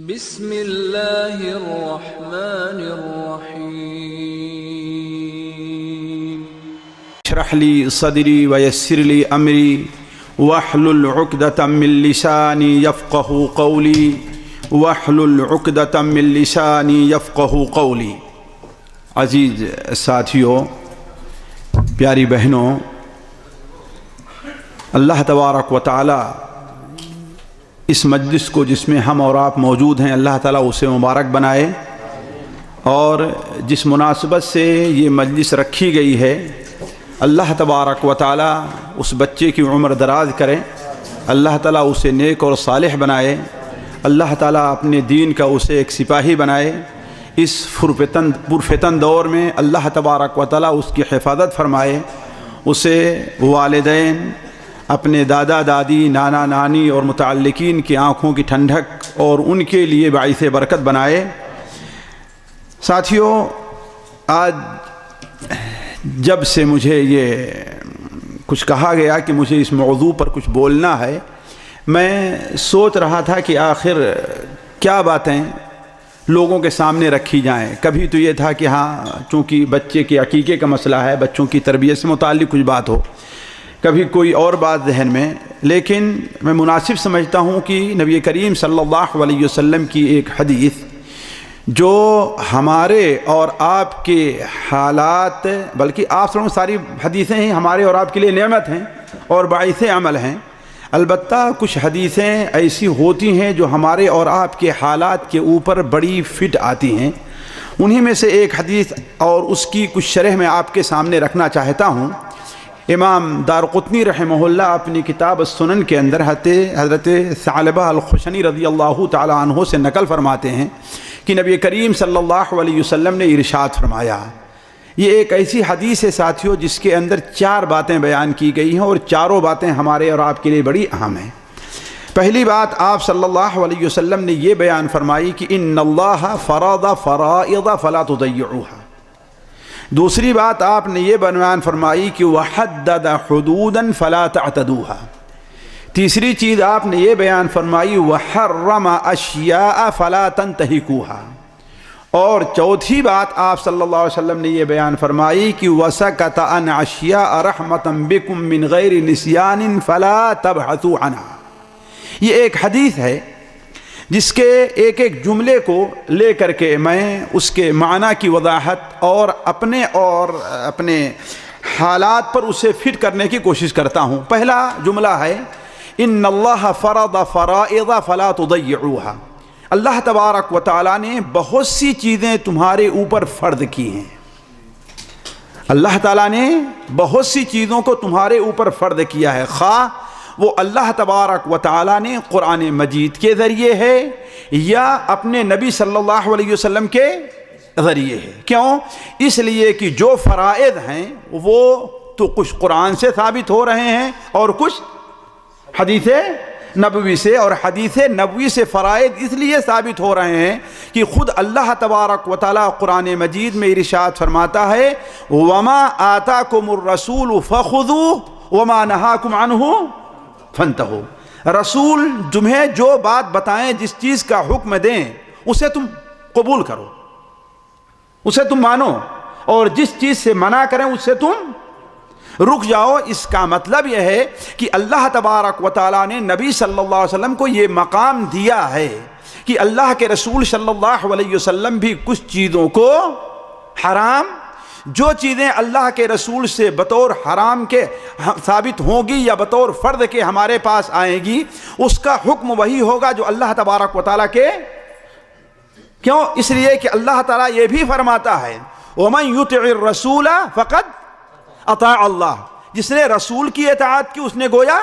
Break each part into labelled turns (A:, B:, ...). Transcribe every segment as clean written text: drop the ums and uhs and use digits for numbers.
A: بسم اللہ الرحمن الرحیم
B: اشرح لی صدری ویسر لی امری واحلل عقدۃ من لسانی یفقہوا قولی واحلل عقدۃ من لسانی یفقہوا قولی۔ عزیز ساتھیوں، پیاری بہنوں، اللہ تبارک و تعالی اس مجلس کو جس میں ہم اور آپ موجود ہیں، اللہ تعالیٰ اسے مبارک بنائے، اور جس مناسبت سے یہ مجلس رکھی گئی ہے اللہ تبارک و تعالیٰ اس بچے کی عمر دراز کرے، اللہ تعالیٰ اسے نیک اور صالح بنائے، اللہ تعالیٰ اپنے دین کا اسے ایک سپاہی بنائے۔ اس پرفتن دور میں اللہ تبارک و تعالیٰ اس کی حفاظت فرمائے، اسے والدین، اپنے دادا دادی، نانا نانی اور متعلقین کی آنکھوں کی ٹھنڈک اور ان کے لیے باعث برکت بنائے۔ ساتھیوں، آج جب سے مجھے یہ کچھ کہا گیا کہ مجھے اس موضوع پر کچھ بولنا ہے، میں سوچ رہا تھا کہ آخر کیا باتیں لوگوں کے سامنے رکھی جائیں۔ کبھی تو یہ تھا کہ ہاں، چونکہ بچے کے عقیقے کا مسئلہ ہے، بچوں کی تربیت سے متعلق کچھ بات ہو، کبھی کوئی اور بات ذہن میں، لیکن میں مناسب سمجھتا ہوں کہ نبی کریم صلی اللہ علیہ وسلم کی ایک حدیث جو ہمارے اور آپ کے حالات، بلکہ آپ سب ساری حدیثیں ہیں ہمارے اور آپ کے لیے نعمت ہیں اور باعث عمل ہیں، البتہ کچھ حدیثیں ایسی ہوتی ہیں جو ہمارے اور آپ کے حالات کے اوپر بڑی فٹ آتی ہیں۔ انہی میں سے ایک حدیث اور اس کی کچھ شرح میں آپ کے سامنے رکھنا چاہتا ہوں۔ امام دارقطنی رحمہ اللہ اپنی کتاب السنن کے اندر حضرت ثعلبہ الخشنی رضی اللہ تعالی عنہ سے نقل فرماتے ہیں کہ نبی کریم صلی اللہ علیہ وسلم نے ارشاد فرمایا۔ یہ ایک ایسی حدیث ہے ساتھیوں جس کے اندر 4 باتیں بیان کی گئی ہیں، اور چاروں باتیں ہمارے اور آپ کے لیے بڑی اہم ہیں۔ پہلی بات آپ صلی اللہ علیہ وسلم نے یہ بیان فرمائی کہ ان اللہ فرض فرائض فلا تضيعوها۔ دوسری بات آپ نے یہ بیان فرمائی کہ وحدد حدودا فلا تعتدوها۔ تیسری چیز آپ نے یہ بیان فرمائی وحرم اشیاء فلا تنتہکوها۔ اور چوتھی بات آپ صلی اللہ علیہ وسلم نے یہ بیان فرمائی کہ وسکت عن اشیاء رحمتا بکم من غیر نسیان فلا تبحثوا عنها۔ یہ ایک حدیث ہے جس کے ایک ایک جملے کو لے کر کے میں اس کے معنی کی وضاحت اور اپنے حالات پر اسے فٹ کرنے کی کوشش کرتا ہوں۔ پہلا جملہ ہے ان اللہ فرض فرائض فلا تضيعوها۔ اللہ تبارک و تعالیٰ نے بہت سی چیزیں تمہارے اوپر فرض کی ہیں۔ اللہ تعالیٰ نے بہت سی چیزوں کو تمہارے اوپر فرض کیا ہے، خواہ وہ اللہ تبارک و تعالیٰ نے قرآن مجید کے ذریعے ہے یا اپنے نبی صلی اللہ علیہ وسلم کے ذریعے ہے۔ کیوں؟ اس لیے کہ جو فرائض ہیں وہ تو کچھ قرآن سے ثابت ہو رہے ہیں اور کچھ حدیث نبوی سے، اور حدیث نبوی سے فرائض اس لیے ثابت ہو رہے ہیں کہ خود اللہ تبارک و تعالیٰ قرآن مجید میں ارشاد فرماتا ہے وَمَا آتَاكُمُ الرَّسُولُ فَخُذُوهُ وَمَا نَهَاكُمْ عَنْهُ فَانْتَهُوا۔ رسول تمہیں جو بات بتائیں، جس چیز کا حکم دیں، اسے تم قبول کرو، اسے تم مانو، اور جس چیز سے منع کریں اس سے تم رک جاؤ۔ اس کا مطلب یہ ہے کہ اللہ تبارک و تعالیٰ نے نبی صلی اللہ علیہ وسلم کو یہ مقام دیا ہے کہ اللہ کے رسول صلی اللہ علیہ وسلم بھی کچھ چیزوں کو حرام، جو چیزیں اللہ کے رسول سے بطور حرام کے ثابت ہوں گی یا بطور فرض کے ہمارے پاس آئیں گی، اس کا حکم وہی ہوگا جو اللہ تبارک و تعالیٰ کے۔ کیوں؟ اس لیے کہ اللہ تعالیٰ یہ بھی فرماتا ہے وَمَن يُطِعِ الرَّسُولَ فَقَدْ اطاع اللہ۔ جس نے رسول کی اطاعت کی اس نے گویا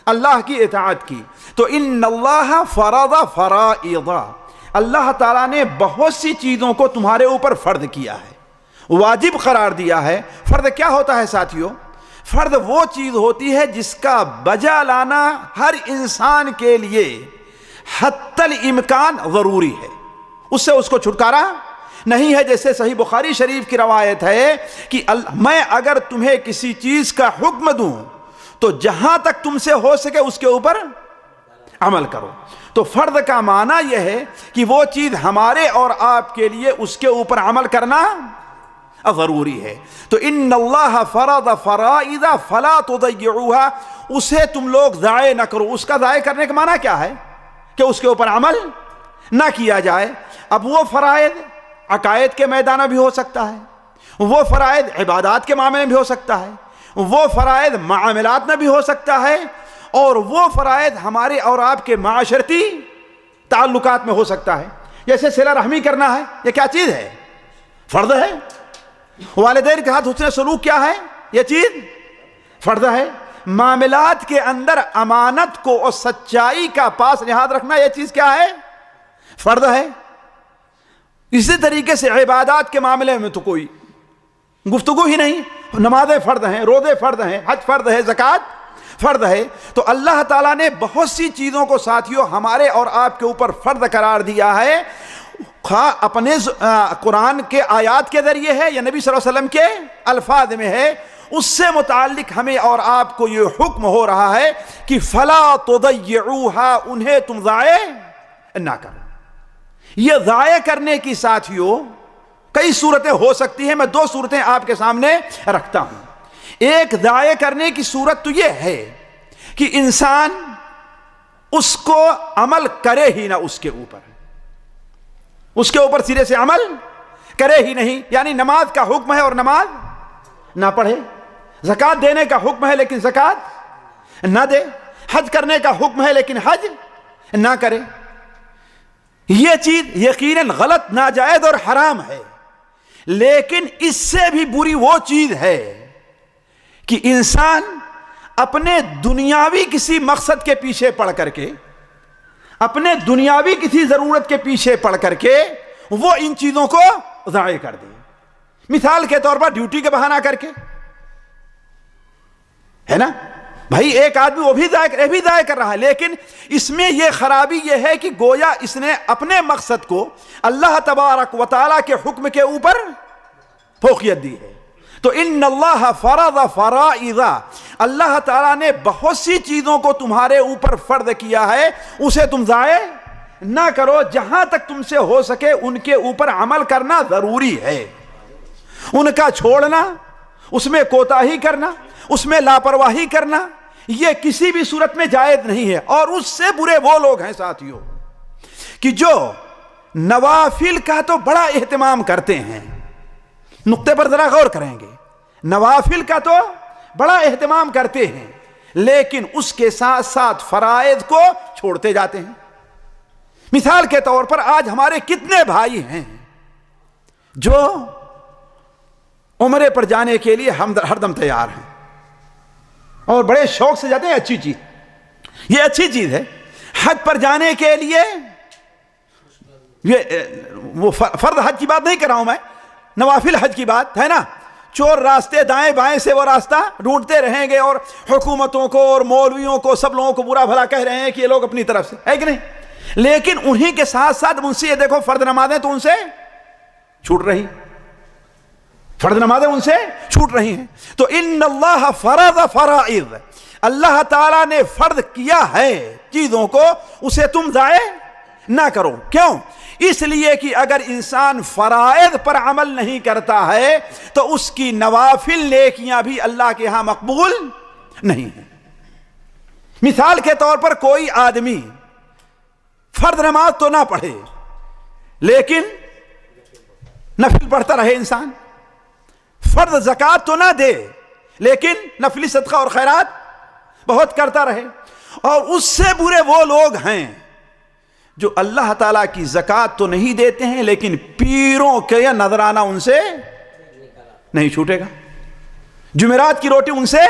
B: اللہ کی اطاعت کی۔ تو ان اللہ فرض فرائض، اللہ تعالیٰ نے بہت سی چیزوں کو تمہارے اوپر فرض کیا ہے، واجب قرار دیا ہے۔ فرض کیا ہوتا ہے ساتھیوں؟ فرض وہ چیز ہوتی ہے جس کا بجا لانا ہر انسان کے لیے حتی الامکان ضروری ہے، اس سے اس کو چھٹکارا نہیں ہے۔ جیسے صحیح بخاری شریف کی روایت ہے کہ میں اگر تمہیں کسی چیز کا حکم دوں تو جہاں تک تم سے ہو سکے اس کے اوپر عمل کرو. تو فرض کا معنی یہ ہے کہ وہ چیز ہمارے اور آپ کے لیے اس کے اوپر عمل کرنا ضروری ہے. تو ان اللہ فرض فرائض فلا تضيعوها، اسے تم لوگ ضائع نہ کرو. اس کا ضائع کرنے کا معنی کیا ہے؟ کہ اس کے اوپر عمل نہ کیا جائے. اب وہ فرائض عقائد کے میدان میں بھی ہو سکتا ہے، وہ فرائض عبادات کے معاملے میں بھی ہو سکتا ہے، وہ فرائض معاملات میں بھی ہو سکتا ہے، اور وہ فرائض ہمارے اور آپ کے معاشرتی تعلقات میں ہو سکتا ہے. جیسے صلہ رحمی کرنا ہے، یہ کیا چیز ہے؟ فرض ہے. والدین کے ساتھ حسن سلوک کیا ہے؟ یہ چیز فرض ہے. معاملات کے اندر امانت کو اور سچائی کا پاس نہاد رکھنا، یہ چیز کیا ہے؟ فرض ہے. اسی طریقے سے عبادات کے معاملے میں تو کوئی گفتگو ہی نہیں. نمازیں فرض ہیں، روزے فرض ہیں، حج فرض ہے، زکوٰۃ فرض ہے. تو اللہ تعالیٰ نے بہت سی چیزوں کو ساتھیوں ہمارے اور آپ کے اوپر فرض قرار دیا ہے، خواہ اپنے قرآن کے آیات کے ذریعے ہے یا نبی صلی اللہ علیہ وسلم کے الفاظ میں ہے. اس سے متعلق ہمیں اور آپ کو یہ حکم ہو رہا ہے کہ فلا تضيعوها، انہیں تم ضائع نہ کرو. یہ ضائع کرنے کی ساتھیوں کئی صورتیں ہو سکتی ہیں. میں دو صورتیں آپ کے سامنے رکھتا ہوں. ایک ضائع کرنے کی صورت تو یہ ہے کہ انسان اس کو عمل کرے ہی نہ، اس کے اوپر سرے سے عمل کرے ہی نہیں. یعنی نماز کا حکم ہے اور نماز نہ پڑھے، زکوٰۃ دینے کا حکم ہے لیکن زکوٰۃ نہ دے، حج کرنے کا حکم ہے لیکن حج نہ کرے. یہ چیز یقیناً غلط، ناجائز اور حرام ہے. لیکن اس سے بھی بری وہ چیز ہے کہ انسان اپنے دنیاوی کسی مقصد کے پیچھے پڑ کر کے، اپنے دنیاوی کسی ضرورت کے پیچھے پڑ کر کے وہ ان چیزوں کو ضائع کر دے. مثال کے طور پر ڈیوٹی کے بہانہ کر کے، ہے نا بھائی، ایک آدمی وہ بھی ضائع کر رہا ہے. لیکن اس میں یہ خرابی یہ ہے کہ گویا اس نے اپنے مقصد کو اللہ تبارک و تعالیٰ کے حکم کے اوپر فوقیت دی ہے. تو ان اللہ فرض فرائض، اللہ تعالیٰ نے بہت سی چیزوں کو تمہارے اوپر فرض کیا ہے، اسے تم ضائع نہ کرو. جہاں تک تم سے ہو سکے ان کے اوپر عمل کرنا ضروری ہے. ان کا چھوڑنا، اس میں کوتاہی کرنا، اس میں لاپرواہی کرنا، یہ کسی بھی صورت میں جائز نہیں ہے. اور اس سے برے وہ لوگ ہیں ساتھیوں کہ جو نوافل کا تو بڑا اہتمام کرتے ہیں. نقطے پر ذرا غور کریں گے. نوافل کا تو بڑا اہتمام کرتے ہیں لیکن اس کے ساتھ ساتھ فرائض کو چھوڑتے جاتے ہیں. مثال کے طور پر آج ہمارے کتنے بھائی ہیں جو عمرے پر جانے کے لیے ہر دم تیار ہیں اور بڑے شوق سے جاتے ہیں. اچھی چیز، یہ اچھی چیز ہے. حج پر جانے کے لیے، یہ وہ فرض حج کی بات نہیں کر رہا ہوں میں، نوافل حج کی بات ہے نا. چور راستے دائیں بائیں سے وہ راستہ ڈھونڈتے رہیں گے اور حکومتوں کو اور مولویوں کو سب لوگوں کو برا بھلا کہہ رہے ہیں کہ یہ لوگ اپنی طرف سے، ہے کہ نہیں. لیکن انہی کے ساتھ ساتھ ان سے یہ دیکھو فرض نمازیں تو ان سے چھوٹ رہی، فرض نمازیں ان سے چھوٹ رہی ہیں. تو ان اللہ فرض فرائض، اللہ تعالیٰ نے فرض کیا ہے چیزوں کو، اسے تم ضائع نہ کرو. کیوں؟ اس لیے کہ اگر انسان فرائض پر عمل نہیں کرتا ہے تو اس کی نوافل نیکیاں بھی اللہ کے ہاں مقبول نہیں ہیں. مثال کے طور پر کوئی آدمی فرض نماز تو نہ پڑھے لیکن نفل پڑھتا رہے، انسان فرض زکوٰۃ تو نہ دے لیکن نفلی صدقہ اور خیرات بہت کرتا رہے. اور اس سے برے وہ لوگ ہیں جو اللہ تعالیٰ کی زکوٰۃ تو نہیں دیتے ہیں لیکن پیروں کے نذرانہ ان سے نہیں چھوٹے گا، جمعرات کی روٹی ان سے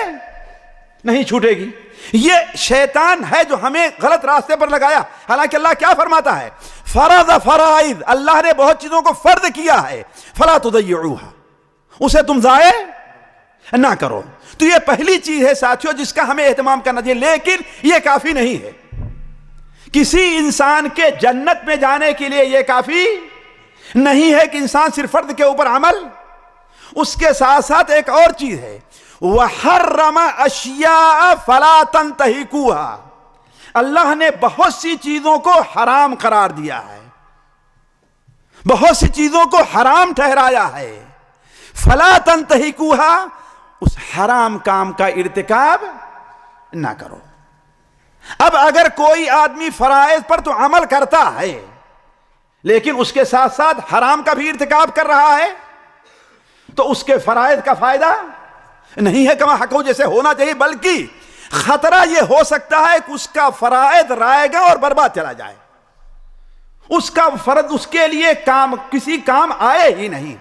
B: نہیں چھوٹے گی. یہ شیطان ہے جو ہمیں غلط راستے پر لگایا. حالانکہ اللہ کیا فرماتا ہے؟ فرض فرائض، اللہ نے بہت چیزوں کو فرض کیا ہے، فلا تضيعوها، اسے تم ضائع نہ کرو. تو یہ پہلی چیز ہے ساتھیوں جس کا ہمیں اہتمام کرنا چاہیے. لیکن یہ کافی نہیں ہے. کسی انسان کے جنت میں جانے کے لیے یہ کافی نہیں ہے کہ انسان صرف فرض کے اوپر عمل. اس کے ساتھ ساتھ ایک اور چیز ہے، وَحَرَّمَ أَشْيَاءَ فَلَا تَنْتَهِكُوهَا، اللہ نے بہت سی چیزوں کو حرام قرار دیا ہے، بہت سی چیزوں کو حرام ٹھہرایا ہے، فلا تنتہکوہا، اس حرام کام کا ارتکاب نہ کرو۔ اب اگر کوئی آدمی فرائض پر تو عمل کرتا ہے لیکن اس کے ساتھ ساتھ حرام کا بھی ارتکاب کر رہا ہے تو اس کے فرائض کا فائدہ نہیں ہے کما حقو جیسے ہونا چاہیے، بلکہ خطرہ یہ ہو سکتا ہے کہ اس کا فرائض رائے گا اور برباد چلا جائے، اس کا فرض اس کے لیے کسی کام آئے ہی نہیں۔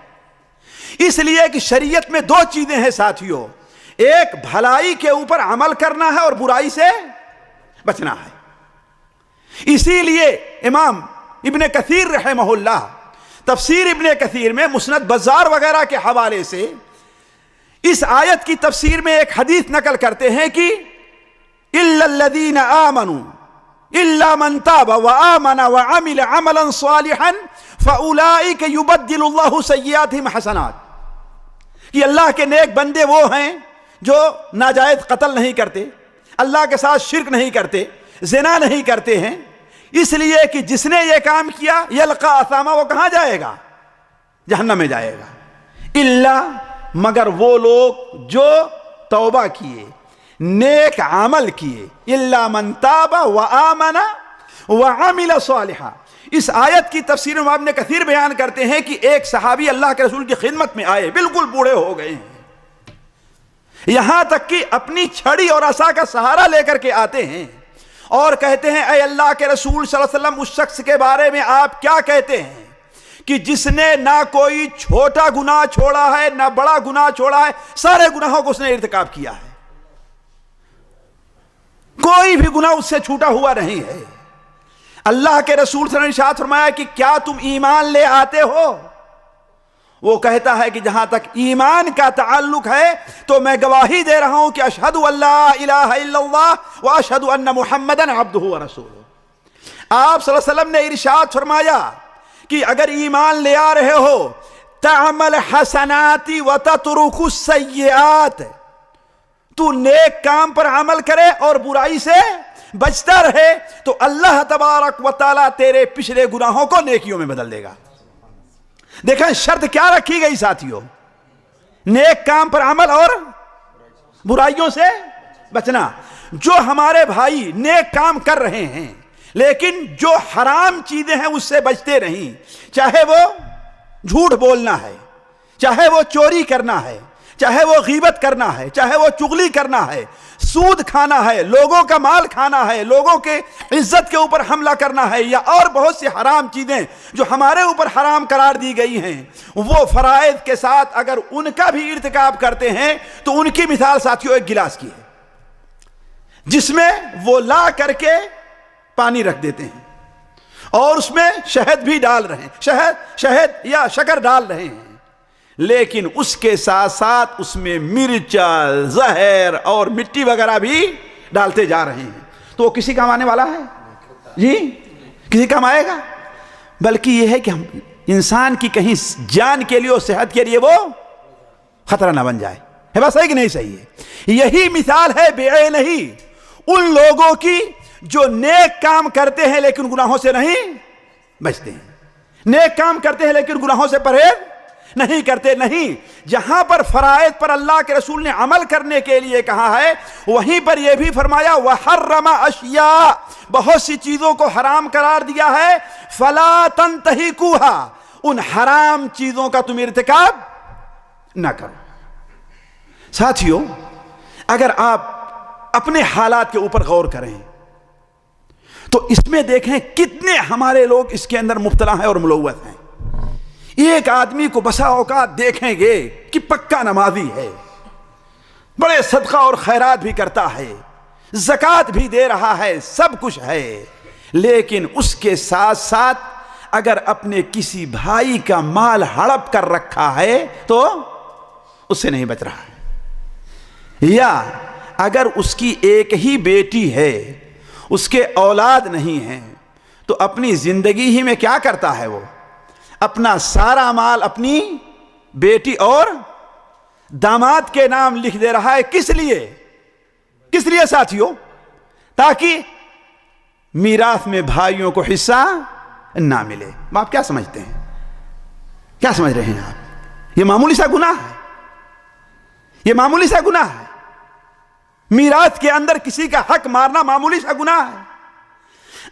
B: اس لیے کہ شریعت میں دو چیزیں ہیں ساتھیوں، ایک بھلائی کے اوپر عمل کرنا ہے اور برائی سے بچنا ہے۔ اسی لیے امام ابن کثیر رحمہ اللہ تفسیر ابن کثیر میں مسند بزار وغیرہ کے حوالے سے اس آیت کی تفسیر میں ایک حدیث نقل کرتے ہیں کہ الا الذین آمنوا الا من تاب وآمن وعمل عملا صالحا فاولئک یبدل اللہ سیئاتہم حسنات، کہ اللہ کے نیک بندے وہ ہیں جو ناجائز قتل نہیں کرتے، اللہ کے ساتھ شرک نہیں کرتے، زنا نہیں کرتے ہیں، اس لیے کہ جس نے یہ کام کیا یلقا اثاما، وہ کہاں جائے گا؟ جہنم میں جائے گا۔ الا، مگر وہ لوگ جو توبہ کیے، نیک عمل کیے، الا من تاب وآمن وعمل صالحا۔ اس آیت کی تفسیر میں ابن کثیر بیان کرتے ہیں کہ ایک صحابی اللہ کے رسول کی خدمت میں آئے، بالکل بوڑھے ہو گئے ہیں، یہاں تک کہ اپنی چھڑی اور عصا کا سہارا لے کر کے آتے ہیں اور کہتے ہیں اے اللہ کے رسول صلی اللہ علیہ وسلم، اس شخص کے بارے میں آپ کیا کہتے ہیں کہ جس نے نہ کوئی چھوٹا گناہ چھوڑا ہے نہ بڑا گناہ چھوڑا ہے، سارے گناہوں کو اس نے ارتکاب کیا ہے، کوئی بھی گناہ اس سے چھوٹا ہوا نہیں ہے۔ اللہ کے رسول صلی اللہ علیہ وسلم نے ارشاد فرمایا کہ کیا تم ایمان لے آتے ہو؟ وہ کہتا ہے کہ جہاں تک ایمان کا تعلق ہے تو میں گواہی دے رہا ہوں کہ اشہد ان لا الہ الا اللہ و اشہد ان محمدن عبدہ و رسولہ۔ آپ صلی اللہ علیہ وسلم نے ارشاد فرمایا کہ اگر ایمان لے آ رہے ہو تعمل حسنات و تترک السیئات، تو نیک کام پر عمل کرے اور برائی سے بچتا رہے تو اللہ تبارک و تعالیٰ تیرے پچھلے گناہوں کو نیکیوں میں بدل دے گا۔ دیکھیں شرط کیا رکھی گئی ساتھیوں، نیک کام پر عمل اور برائیوں سے بچنا۔ جو ہمارے بھائی نیک کام کر رہے ہیں لیکن جو حرام چیزیں ہیں اس سے بچتے نہیں، چاہے وہ جھوٹ بولنا ہے، چاہے وہ چوری کرنا ہے، چاہے وہ غیبت کرنا ہے، چاہے وہ چغلی کرنا ہے، سود کھانا ہے، لوگوں کا مال کھانا ہے، لوگوں کے عزت کے اوپر حملہ کرنا ہے، یا اور بہت سی حرام چیزیں جو ہمارے اوپر حرام قرار دی گئی ہیں، وہ فرائض کے ساتھ اگر ان کا بھی ارتکاب کرتے ہیں تو ان کی مثال ساتھیوں ایک گلاس کی ہے جس میں وہ لا کر کے پانی رکھ دیتے ہیں اور اس میں شہد بھی ڈال رہے ہیں، شہد یا شکر ڈال رہے ہیں، لیکن اس کے ساتھ ساتھ اس میں مرچا، زہر اور مٹی وغیرہ بھی ڈالتے جا رہے ہیں، تو وہ کسی کام آنے والا ہے؟ جی کسی کام آئے گا؟ بلکہ یہ ہے کہ ہم انسان کی کہیں جان کے لیے اور صحت کے لیے وہ خطرہ نہ بن جائے۔ ہے بات صحیح کہ نہیں صحیح ہے؟ یہی مثال ہے بے نہیں ان لوگوں کی جو نیک کام کرتے ہیں لیکن گناہوں سے نہیں بچتے ہیں، نیک کام کرتے ہیں لیکن گناہوں سے پرہیز نہیں کرتے۔ نہیں، جہاں پر فرائض پر اللہ کے رسول نے عمل کرنے کے لیے کہا ہے وہیں پر یہ بھی فرمایا وحرم اشیاء، بہت سی چیزوں کو حرام قرار دیا ہے، فلا تنتہکوہا، ان حرام چیزوں کا تم ارتکاب نہ کرو۔ ساتھیوں اگر آپ اپنے حالات کے اوپر غور کریں تو اس میں دیکھیں کتنے ہمارے لوگ اس کے اندر مبتلا ہیں اور ملوث ہیں۔ ایک آدمی کو بسا اوقات دیکھیں گے کہ پکا نمازی ہے، بڑے صدقہ اور خیرات بھی کرتا ہے، زکوٰۃ بھی دے رہا ہے، سب کچھ ہے، لیکن اس کے ساتھ ساتھ اگر اپنے کسی بھائی کا مال ہڑپ کر رکھا ہے تو اس سے نہیں بچ رہا ہے، یا اگر اس کی ایک ہی بیٹی ہے، اس کے اولاد نہیں ہیں، تو اپنی زندگی ہی میں کیا کرتا ہے؟ وہ اپنا سارا مال اپنی بیٹی اور داماد کے نام لکھ دے رہا ہے۔ کس لیے؟ کس لیے ساتھیوں؟ تاکہ میراث میں بھائیوں کو حصہ نہ ملے. آپ کیا سمجھتے ہیں؟ کیا سمجھ رہے ہیں آپ؟ یہ معمولی سا گناہ ہے. یہ معمولی سا گناہ ہے. میراث کے اندر کسی کا حق مارنا معمولی سا گناہ ہے.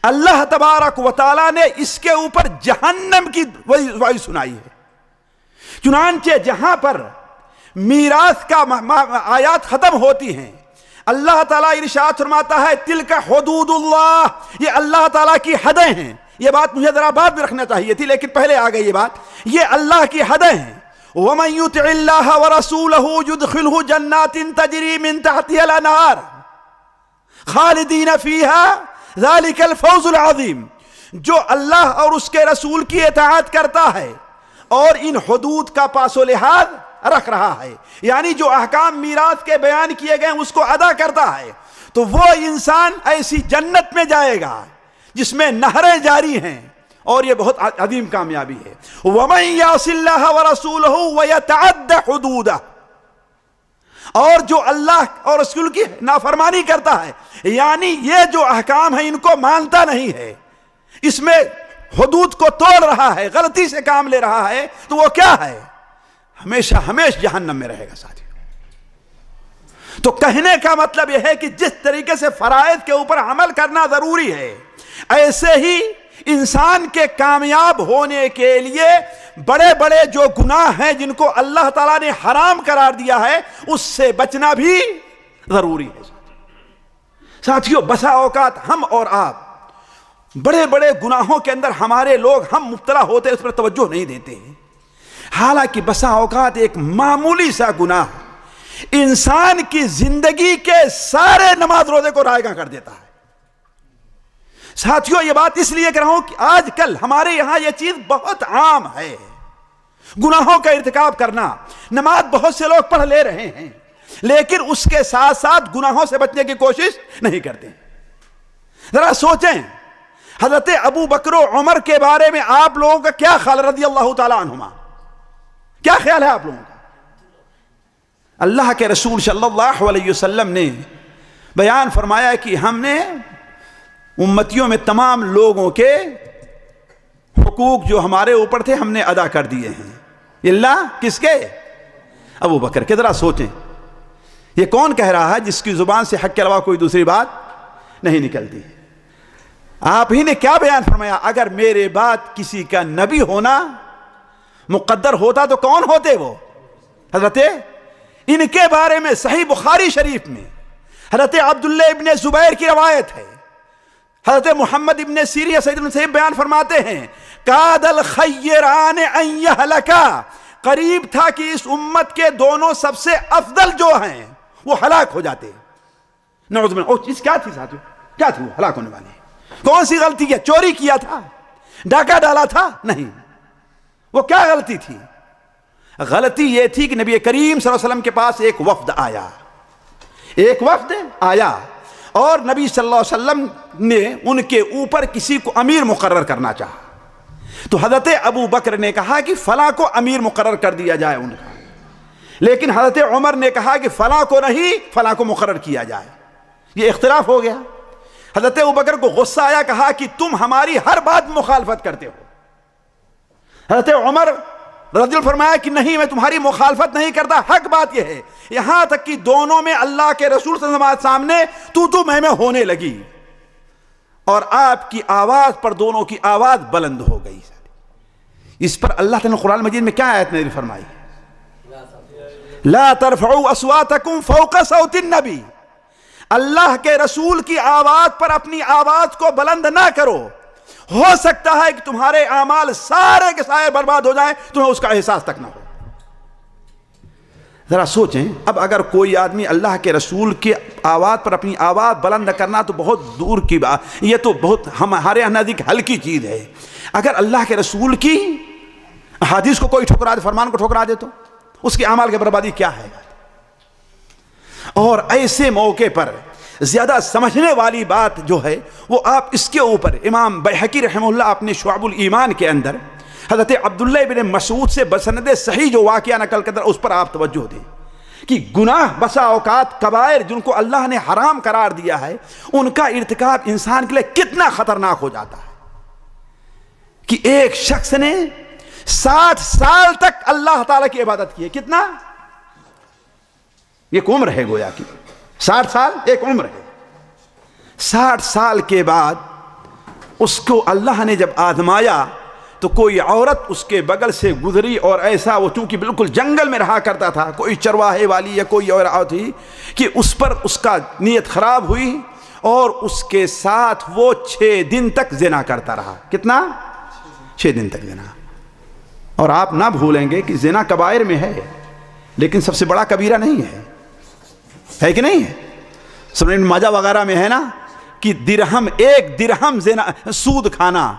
B: اللہ تبارک و تعالیٰ نے اس کے اوپر جہنم کی وعید سنائی ہے. چنانچہ جہاں پر میراث کا آیات ختم ہوتی ہیں اللہ تعالیٰ ارشاد فرماتا ہے تلک حدود اللہ، یہ اللہ تعالیٰ کی حدیں ہیں. یہ بات مجھے ذرا بعد میں رکھنا چاہیے تھی لیکن پہلے آ گئی یہ بات. یہ اللہ کی حدیں ہیں. وَمَن يُطِعِ اللَّهَ وَرَسُولَهُ يُدْخِلْهُ جَنَّاتٍ تَجْرِي مِن تَحْتِهَا الْأَنْهَارُ خَالِدِينَ فِيهَا ذَلِكَ الْفَوْزُ الْعَظِيمُ. جو اللہ اور اس کے رسول کی اطاعت کرتا ہے اور ان حدود کا پاس و لحاظ رکھ رہا ہے، یعنی جو احکام میراث کے بیان کیے گئے اس کو ادا کرتا ہے، تو وہ انسان ایسی جنت میں جائے گا جس میں نہریں جاری ہیں، اور یہ بہت عظیم کامیابی ہے. وَمَن يَعْصِ اللَّهَ وَرَسُولَهُ وَيَتَعَدَّ حُدُودَهُ، اور جو اللہ اور رسول کی نافرمانی کرتا ہے، یعنی یہ جو احکام ہیں ان کو مانتا نہیں ہے، اس میں حدود کو توڑ رہا ہے، غلطی سے کام لے رہا ہے، تو وہ کیا ہے؟ ہمیشہ ہمیشہ جہنم میں رہے گا. ساتھی، تو کہنے کا مطلب یہ ہے کہ جس طریقے سے فرائض کے اوپر عمل کرنا ضروری ہے، ایسے ہی انسان کے کامیاب ہونے کے لیے بڑے بڑے جو گناہ ہیں جن کو اللہ تعالیٰ نے حرام قرار دیا ہے اس سے بچنا بھی ضروری ہے. ساتھیوں، بسا اوقات ہم اور آپ بڑے بڑے گناہوں کے اندر ہمارے لوگ ہم مبتلا ہوتے اس پر توجہ نہیں دیتے ہیں، حالانکہ بسا اوقات ایک معمولی سا گناہ انسان کی زندگی کے سارے نماز روزے کو رائیگاں کر دیتا ہے. ساتھیوں، یہ بات اس لیے کر رہا ہوں کہ آج کل ہمارے یہاں یہ چیز بہت عام ہے، گناہوں کا ارتکاب کرنا. نماز بہت سے لوگ پڑھ لے رہے ہیں لیکن اس کے ساتھ ساتھ گناہوں سے بچنے کی کوشش نہیں کرتے. ذرا سوچیں، حضرت ابو بکر و عمر کے بارے میں آپ لوگوں کا کیا خیال رضی اللہ تعالیٰ عنہما؟ کیا خیال ہے آپ لوگوں کا؟ اللہ کے رسول صلی اللہ علیہ وسلم نے بیان فرمایا کہ ہم نے امتیوں میں تمام لوگوں کے حقوق جو ہمارے اوپر تھے ہم نے ادا کر دیے ہیں. اللہ کس کے؟ ابو بکر کے. ذرا سوچیں، یہ کون کہہ رہا ہے جس کی زبان سے حق کے علاوہ کوئی دوسری بات نہیں نکلتی؟ آپ ہی نے کیا بیان فرمایا؟ اگر میرے بعد کسی کا نبی ہونا مقدر ہوتا تو کون ہوتے وہ؟ حضرت ان کے بارے میں صحیح بخاری شریف میں حضرت عبداللہ ابن زبیر کی روایت ہے. حضرت محمد ابن سیرین سید ابن سیب بیان فرماتے ہیں کاد الخیران ان یہلکا، قریب تھا کہ اس امت کے دونوں سب سے افضل جو ہیں وہ ہلاک ہو جاتے. نعوذ باللہ. وہ چیز کیا تھی ساتھیو؟ کیا تھی وہ ہلاک ہونے والی؟ کون سی غلطی کیا؟ چوری کیا تھا؟ ڈاکہ ڈالا تھا؟ نہیں. وہ کیا غلطی تھی؟ غلطی یہ تھی کہ نبی کریم صلی اللہ علیہ وسلم کے پاس ایک وفد آیا. ایک وفد آیا اور نبی صلی اللہ علیہ وسلم نے ان کے اوپر کسی کو امیر مقرر کرنا چاہا. تو حضرت ابو بکر نے کہا کہ فلاں کو امیر مقرر کر دیا جائے ان کا، لیکن حضرت عمر نے کہا کہ فلاں کو نہیں، فلاں کو مقرر کیا جائے. یہ اختلاف ہو گیا. حضرت ابو بکر کو غصہ آیا، کہا کہ تم ہماری ہر بات مخالفت کرتے ہو. حضرت عمر رضی اللہ فرمایا کہ نہیں، میں تمہاری مخالفت نہیں کرتا، حق بات یہ ہے. یہاں تک کہ دونوں میں اللہ کے رسول صلی اللہ علیہ وسلم سامنے تو میں ہونے لگی اور آپ کی آواز پر دونوں کی آواز بلند ہو گئی. اس پر اللہ تعالیٰ نے قرآن مجید میں کیا آیت نازل فرمائی؟ لا ترفعوا اصواتکم فوق صوت النبی، اللہ کے رسول کی آواز پر اپنی آواز کو بلند نہ کرو. ہو سکتا ہے کہ تمہارے اعمال سارے کے سارے برباد ہو جائیں، تمہیں اس کا احساس تک نہ ہو. ذرا سوچیں، اب اگر کوئی آدمی اللہ کے رسول کی آواز پر اپنی آواز بلند کرنا تو بہت دور کی بات، یہ تو بہت ہمارے نزدیک ہلکی چیز ہے. اگر اللہ کے رسول کی حدیث کو کوئی ٹھکرا دے، فرمان کو ٹھکرا دے، تو اس کے اعمال کی بربادی کیا ہے. اور ایسے موقع پر زیادہ سمجھنے والی بات جو ہے وہ آپ اس کے اوپر امام بیہقی رحمہ اللہ اپنے شعب الایمان کے اندر حضرت عبداللہ بن مسعود سے بسند صحیح جو واقعہ نقل کرتے اس پر آپ توجہ دیں کہ گناہ بسا اوقات کبائر جن کو اللہ نے حرام قرار دیا ہے ان کا ارتکاب انسان کے لیے کتنا خطرناک ہو جاتا ہے کہ ایک شخص نے 60 سال تک اللہ تعالیٰ کی عبادت کی ہے. کتنا؟ ایک عمر ہے گویا کی 60 سال ایک عمر ہے. 60 سال کے بعد اس کو اللہ نے جب آزمایا تو کوئی عورت اس کے بغل سے گزری اور ایسا وہ چونکہ بالکل جنگل میں رہا کرتا تھا, کوئی چرواہے والی یا کوئی اور عورت تھی کہ اس پر اس کا نیت خراب ہوئی اور اس کے ساتھ وہ 6 دن تک زنا کرتا رہا. کتنا؟ 6 دن تک زنا. اور آپ نہ بھولیں گے کہ زنا کبائر میں ہے لیکن سب سے بڑا کبیرہ نہیں ہے کہ نہیں ہے؟ سنن ماجہ وغیرہ میں ہے نا کہ ایک درہم زنا سود کھانا,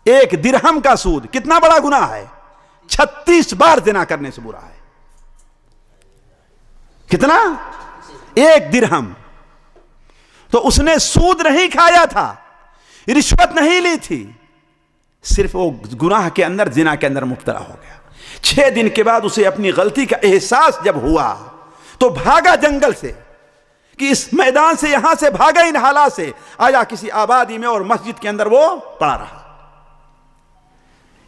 B: 1 درہم کا سود کتنا بڑا گناہ ہے؟ 36 بار زنا کرنے سے برا ہے. کتنا؟ 1 درہم. تو اس نے سود نہیں کھایا تھا, رشوت نہیں لی تھی, صرف وہ گناہ کے اندر زنا کے اندر مبتلا ہو گیا. 6 دن کے بعد اسے اپنی غلطی کا احساس جب ہوا تو بھاگا جنگل سے کہ اس میدان سے یہاں سے بھاگا ان حالات سے, آیا کسی آبادی میں اور مسجد کے اندر وہ پڑا رہا.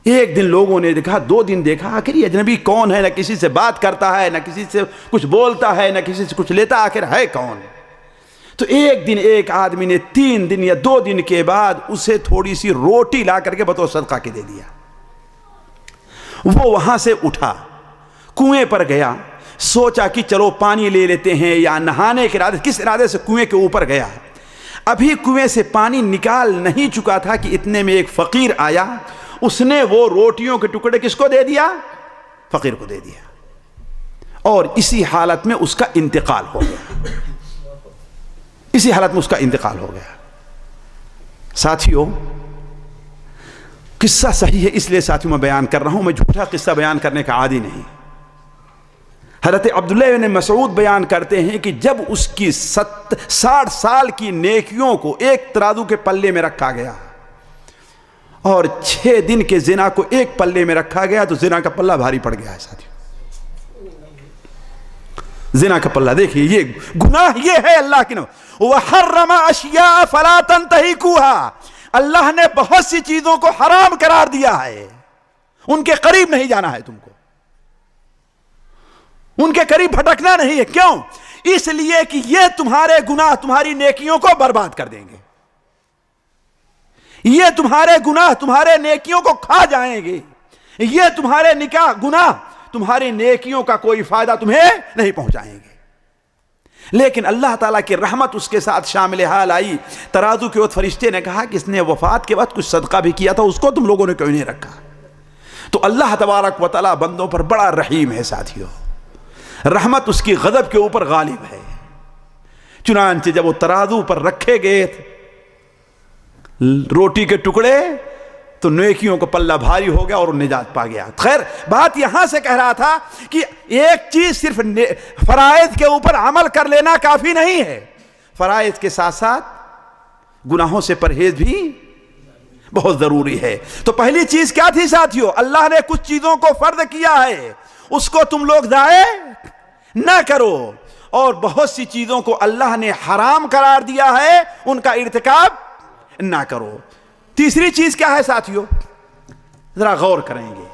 B: ایک دن لوگوں نے دیکھا, 2 دن دیکھا, آخر یہ اجنبی کون ہے؟ نہ کسی سے بات کرتا ہے, نہ کسی سے کچھ بولتا ہے, نہ کسی سے کچھ لیتا, آخر ہے کون؟ تو ایک دن ایک آدمی نے 3 دن یا 2 دن کے بعد اسے تھوڑی سی روٹی لا کر کے بطور صدقہ کے دے دیا. وہ وہاں سے اٹھا, کنویں پر گیا, سوچا کہ چلو پانی لے لیتے ہیں یا نہانے کے ارادے, کس ارادے سے کنویں کے اوپر گیا. ابھی کنویں سے پانی نکال نہیں چکا تھا کہ اتنے میں ایک فقیر آیا, اس نے وہ روٹیوں کے ٹکڑے کس کو دے دیا؟ فقیر کو دے دیا. اور اسی حالت میں اس کا انتقال ہو گیا. اسی حالت میں اس کا انتقال ہو گیا. ساتھیوں, قصہ صحیح ہے اس لیے ساتھیوں میں بیان کر رہا ہوں, میں جھوٹا قصہ بیان کرنے کا عادی نہیں. حضرت عبداللہ بن مسعود بیان کرتے ہیں کہ جب اس کی 60 سال کی نیکیوں کو ایک ترازو کے پلے میں رکھا گیا اور 6 دن کے زنا کو ایک پلے میں رکھا گیا تو زنا کا پلہ بھاری پڑ گیا ہے. ساتھیوں, زنا کا پلہ دیکھیے, یہ گناہ یہ ہے اللہ کی وَحَرَّمَ أَشْيَاءَ فَلَا تَنْتَهِكُوهَا. اللہ نے بہت سی چیزوں کو حرام قرار دیا ہے, ان کے قریب نہیں جانا ہے تم کو, ان کے قریب بھٹکنا نہیں ہے. کیوں؟ اس لیے کہ یہ تمہارے گناہ تمہاری نیکیوں کو برباد کر دیں گے. یہ تمہارے گناہ تمہارے نیکیوں کو کھا جائیں گے. یہ تمہارے گناہ تمہاری نیکیوں کا کوئی فائدہ تمہیں نہیں پہنچائیں گے. لیکن اللہ تعالیٰ کی رحمت اس کے ساتھ شامل حال آئی. ترازو کے وقت فرشتے نے کہا کہ اس نے وفات کے وقت کچھ صدقہ بھی کیا تھا, اس کو تم لوگوں نے کیوں نہیں رکھا؟ تو اللہ تبارک و تعالیٰ بندوں پر بڑا رحیم ہے. ساتھیوں, رحمت اس کی غضب کے اوپر غالب ہے. چنانچہ جب وہ ترازو پر رکھے گئے روٹی کے ٹکڑے تو نیکیوں کو پلہ بھاری ہو گیا اور وہ نجات پا گیا. خیر, بات یہاں سے کہہ رہا تھا کہ ایک چیز صرف فرائض کے اوپر عمل کر لینا کافی نہیں ہے, فرائض کے ساتھ ساتھ گناہوں سے پرہیز بھی بہت ضروری ہے. تو پہلی چیز کیا تھی ساتھیوں؟ اللہ نے کچھ چیزوں کو فرض کیا ہے, اس کو تم لوگ ضائع نہ کرو, اور بہت سی چیزوں کو اللہ نے حرام قرار دیا ہے, ان کا ارتکاب نہ کرو. تیسری چیز کیا ہے ساتھیوں؟ ذرا غور کریں گے.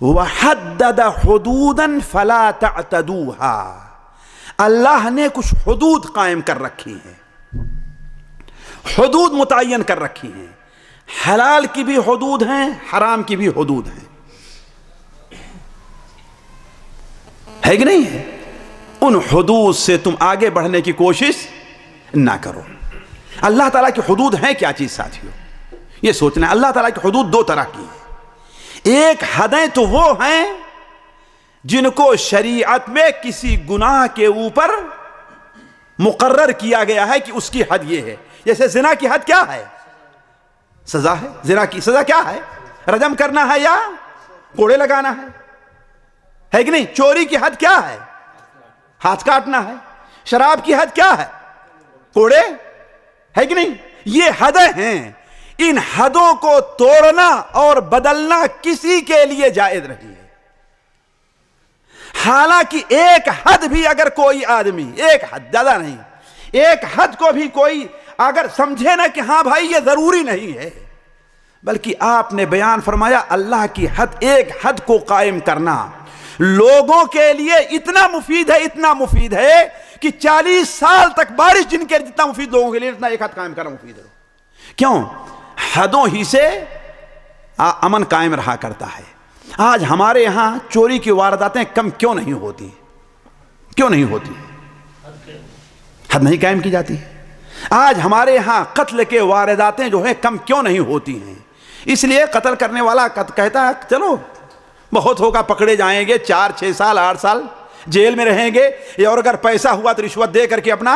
B: وَحَدَّدَ حُدُودًا فَلَا تَعْتَدُوهَا. اللہ نے کچھ حدود قائم کر رکھی ہیں, حدود متعین کر رکھی ہیں. حلال کی بھی حدود ہیں, حرام کی بھی حدود ہیں, ہے کہ نہیں ہے؟ ان حدود سے تم آگے بڑھنے کی کوشش نہ کرو. اللہ تعالیٰ کی حدود ہیں کیا چیز ساتھیوں؟ یہ سوچنا ہے. اللہ تعالیٰ کی حدود 2 طرح کی ہیں. ایک حدیں تو وہ ہیں جن کو شریعت میں کسی گناہ کے اوپر مقرر کیا گیا ہے کہ اس کی حد یہ ہے. جیسے زنا کی حد کیا ہے؟ سزا ہے. زنا کی سزا کیا ہے؟ رجم کرنا ہے یا کوڑے لگانا ہے کہ نہیں؟ چوری کی حد کیا ہے؟ ہاتھ کاٹنا ہے. شراب کی حد کیا ہے؟ کوڑے, ہے کہ نہیں؟ یہ حدیں ہیں. ان حدوں کو توڑنا اور بدلنا کسی کے لیے جائز نہیں ہے. حالانکہ ایک حد بھی اگر کوئی آدمی، ایک حد، زیادہ نہیں، ایک حد کو بھی کوئی اگر سمجھے نا کہ ہاں بھائی یہ ضروری نہیں ہے، بلکہ آپ نے بیان فرمایا اللہ کی حد، ایک حد کو قائم کرنا لوگوں کے لیے اتنا مفید ہے، اتنا مفید ہے کہ 40 سال تک بارش جن کے جتنا مفید لوگوں کے لیے، اتنا ایک حد قائم کرنا مفید ہے۔ کیوں؟ حدوں ہی سے امن قائم رہا کرتا ہے۔ آج ہمارے ہاں چوری کی وارداتیں کم کیوں نہیں ہوتی؟ کیوں نہیں ہوتی؟ حد نہیں قائم کی جاتی۔ آج ہمارے ہاں قتل کے وارداتیں جو ہیں کم کیوں نہیں ہوتی ہیں؟ اس لیے قتل کرنے والا کہتا ہے چلو بہت ہوگا، پکڑے جائیں گے، 4 6 سال 8 سال جیل میں رہیں گے، اور اگر پیسہ ہوا تو رشوت دے کر کے اپنا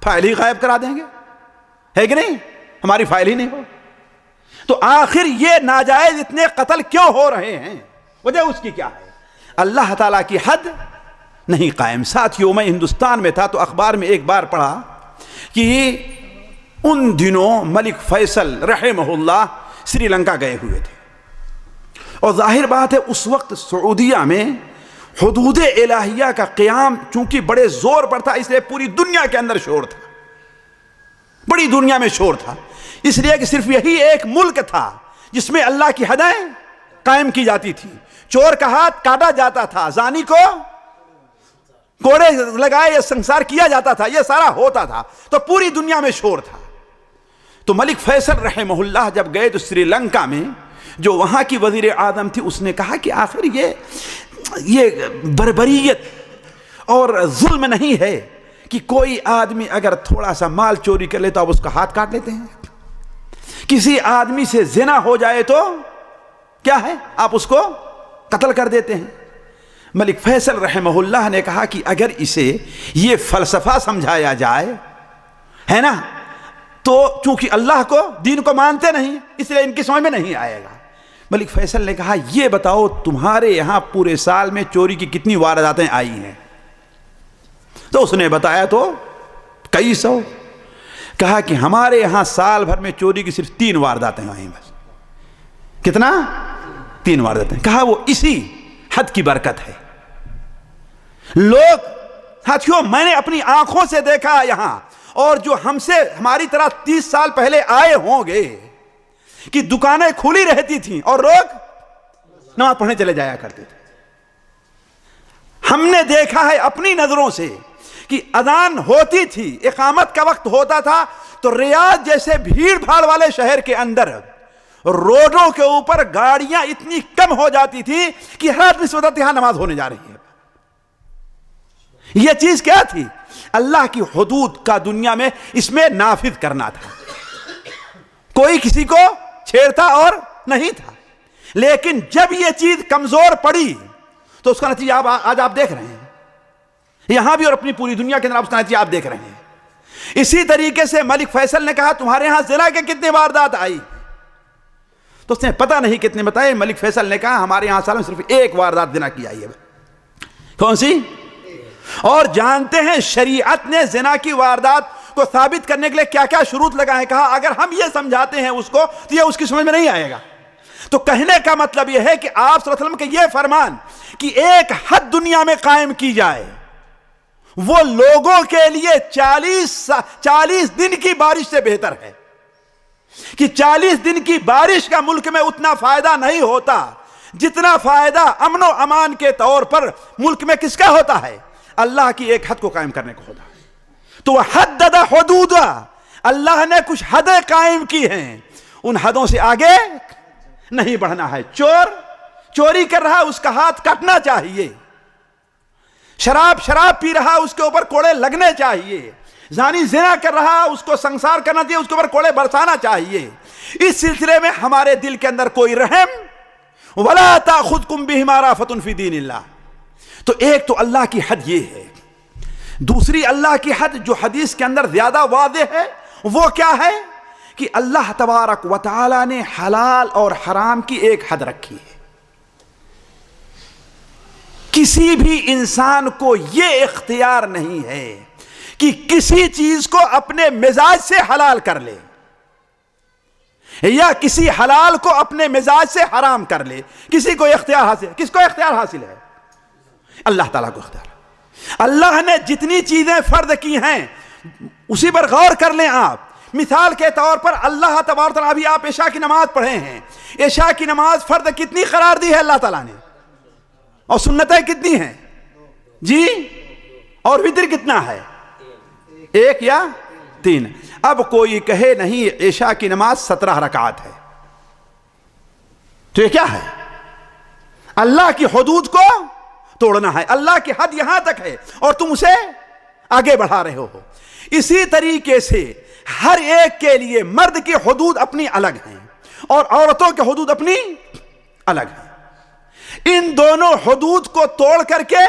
B: فائل ہی غائب کرا دیں گے، ہے کہ نہیں؟ ہماری فائل ہی نہیں ہو۔ تو آخر یہ ناجائز اتنے قتل کیوں ہو رہے ہیں؟ وجہ اس کی کیا ہے؟ اللہ تعالیٰ کی حد نہیں قائم۔ ساتھیوں، میں ہندوستان میں تھا تو اخبار میں ایک بار پڑھا کہ ان دنوں ملک فیصل رحمہ اللہ سری لنکا گئے ہوئے تھے، اور ظاہر بات ہے اس وقت سعودیہ میں حدود الہیہ کا قیام چونکہ بڑے زور پر تھا، اس لیے پوری دنیا کے اندر شور تھا، بڑی دنیا میں شور تھا، اس لیے کہ صرف یہی ایک ملک تھا جس میں اللہ کی حدیں قائم کی جاتی تھی، چور کا ہاتھ کاٹا جاتا تھا، زانی کو کوڑے لگائے یا سنسار کیا جاتا تھا، یہ سارا ہوتا تھا، تو پوری دنیا میں شور تھا۔ تو ملک فیصل رحمہ اللہ جب گئے تو سری لنکا میں جو وہاں کی وزیر اعظم تھی، اس نے کہا کہ آخر یہ بربریت اور ظلم نہیں ہے کہ کوئی آدمی اگر تھوڑا سا مال چوری کر لے تو آپ اس کا ہاتھ کاٹ لیتے ہیں، کسی آدمی سے زنا ہو جائے تو کیا ہے، آپ اس کو قتل کر دیتے ہیں۔ ملک فیصل رحمہ اللہ نے کہا کہ اگر اسے یہ فلسفہ سمجھایا جائے ہے نا، تو چونکہ اللہ کو، دین کو مانتے نہیں، اس لیے ان کی سمجھ میں نہیں آئے گا۔ ملک فیصل نے کہا یہ بتاؤ تمہارے یہاں پورے سال میں چوری کی کتنی وارداتیں آئی ہیں؟ تو اس نے بتایا تو کئی سو۔ کہا کہ ہمارے یہاں سال بھر میں چوری کی صرف 3 وارداتیں آئی ہیں، بس۔ کتنا؟ 3 وارداتیں۔ کہا وہ اسی حد کی برکت ہے۔ لوگ ساتھیوں، میں نے اپنی آنکھوں سے دیکھا یہاں، اور جو ہم سے ہماری طرح 30 سال پہلے آئے ہوں گے کہ دکانیں کھلی رہتی تھیں اور لوگ نماز پڑھنے چلے جایا کرتے تھے۔ ہم نے دیکھا ہے اپنی نظروں سے کہ اذان ہوتی تھی، اقامت کا وقت ہوتا تھا، تو ریاض جیسے بھیڑ بھاڑ والے شہر کے اندر روڈوں کے اوپر گاڑیاں اتنی کم ہو جاتی تھی کہ ہر آدمی سمجھتا تھا یہاں نماز ہونے جا رہی ہے۔ یہ چیز کیا تھی؟ اللہ کی حدود کا دنیا میں اس میں نافذ کرنا تھا۔ کوئی کسی کو چھیڑتا اور نہیں تھا، لیکن جب یہ چیز کمزور پڑی تو اس کا نتیجہ آج آپ دیکھ رہے ہیں یہاں بھی، اور اپنی پوری دنیا کے اندر اس کا نتیجہ آپ دیکھ رہے ہیں۔ اسی طریقے سے ملک فیصل نے کہا تمہارے ہاں زنا کے کتنے واردات آئی؟ تو اس نے پتہ نہیں کتنے بتائے۔ ملک فیصل نے کہا ہمارے یہاں سال میں صرف 1 واردات زنا کی آئی ہے۔ کون سی؟ اور جانتے ہیں شریعت نے زنا کی واردات کو ثابت کرنے کے لیے کیا کیا شروط لگائے؟ کہا اگر ہم یہ سمجھاتے ہیں اس کو تو یہ اس کی سمجھ میں نہیں آئے گا۔ تو کہنے کا مطلب یہ ہے کہ آپ صلی اللہ علیہ وسلم کے یہ فرمان کہ ایک حد دنیا میں قائم کی جائے، وہ لوگوں کے لیے 40 دن کی بارش سے بہتر ہے۔ کہ 40 دن کی بارش کا ملک میں اتنا فائدہ نہیں ہوتا جتنا فائدہ امن و امان کے طور پر ملک میں کس کا ہوتا ہے؟ اللہ کی ایک حد کو قائم کرنے کو ہوتا ہے۔ تو حدد حدود، اللہ نے کچھ حدیں قائم کی ہیں، ان حدوں سے آگے نہیں بڑھنا ہے۔ چور چوری کر رہا، اس کا ہاتھ کٹنا چاہیے۔ شراب پی رہا، اس کے اوپر کوڑے لگنے چاہیے۔ زانی زنا کر رہا، اس کو سنسار کرنا چاہیے، اس کے اوپر کوڑے برسانا چاہیے۔ اس سلسلے میں ہمارے دل کے اندر کوئی رحم وَلَا تَأْخُذْكُمْ بِهِمَا رَأْفَةٌ فِي دِينِ اللَّهِ۔ تو ایک تو اللہ کی حد یہ ہے، دوسری اللہ کی حد جو حدیث کے اندر زیادہ واضح ہے وہ کیا ہے کہ اللہ تبارک و تعالی نے حلال اور حرام کی ایک حد رکھی ہے۔ کسی بھی انسان کو یہ اختیار نہیں ہے کہ کسی چیز کو اپنے مزاج سے حلال کر لے یا کسی حلال کو اپنے مزاج سے حرام کر لے۔ کسی کو اختیار حاصل ہے؟ کس کو اختیار حاصل ہے؟ اللہ تعالیٰ کو اختیار. اللہ نے جتنی چیزیں فرض کی ہیں اسی پر غور کر لیں آپ. مثال کے طور پر اللہ تبارک تعالیٰ، ابھی آپ عشاء کی نماز پڑھے ہیں، عشاء کی نماز فرض کتنی قرار دی ہے اللہ تعالیٰ نے، اور سنتیں کتنی ہیں جی، اور وتر کتنا ہے، 1 یا 3. اب کوئی کہے نہیں عشاء کی نماز 17 رکعت ہے، تو یہ کیا ہے؟ اللہ کی حدود کو توڑنا ہے. اللہ کی حد یہاں تک ہے اور تم اسے آگے بڑھا رہے ہو. اسی طریقے سے ہر ایک کے لیے مرد کی حدود اپنی الگ ہیں اور عورتوں کی حدود اپنی الگ ہیں. ان دونوں حدود کو توڑ کر کے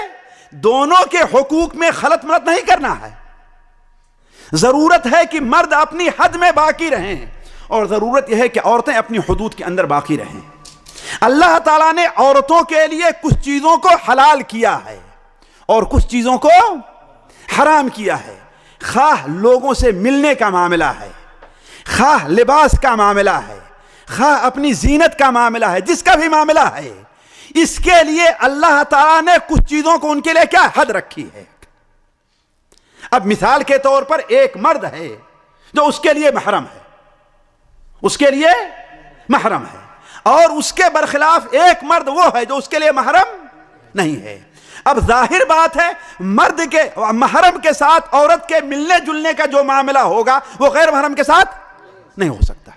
B: دونوں کے حقوق میں خلط ملط نہیں کرنا ہے. ضرورت ہے کہ مرد اپنی حد میں باقی رہیں اور ضرورت یہ ہے کہ عورتیں اپنی حدود کے اندر باقی رہیں. اللہ تعالیٰ نے عورتوں کے لیے کچھ چیزوں کو حلال کیا ہے اور کچھ چیزوں کو حرام کیا ہے. خواہ لوگوں سے ملنے کا معاملہ ہے، خواہ لباس کا معاملہ ہے، خواہ اپنی زینت کا معاملہ ہے، جس کا بھی معاملہ ہے، اس کے لیے اللہ تعالیٰ نے کچھ چیزوں کو ان کے لیے کیا حد رکھی ہے. اب مثال کے طور پر ایک مرد ہے جو اس کے لیے محرم ہے، اس کے لیے محرم ہے، اور اس کے برخلاف ایک مرد وہ ہے جو اس کے لیے محرم نہیں ہے. اب ظاہر بات ہے مرد کے محرم کے ساتھ عورت کے ملنے جلنے کا جو معاملہ ہوگا وہ غیر محرم کے ساتھ نہیں ہو سکتا.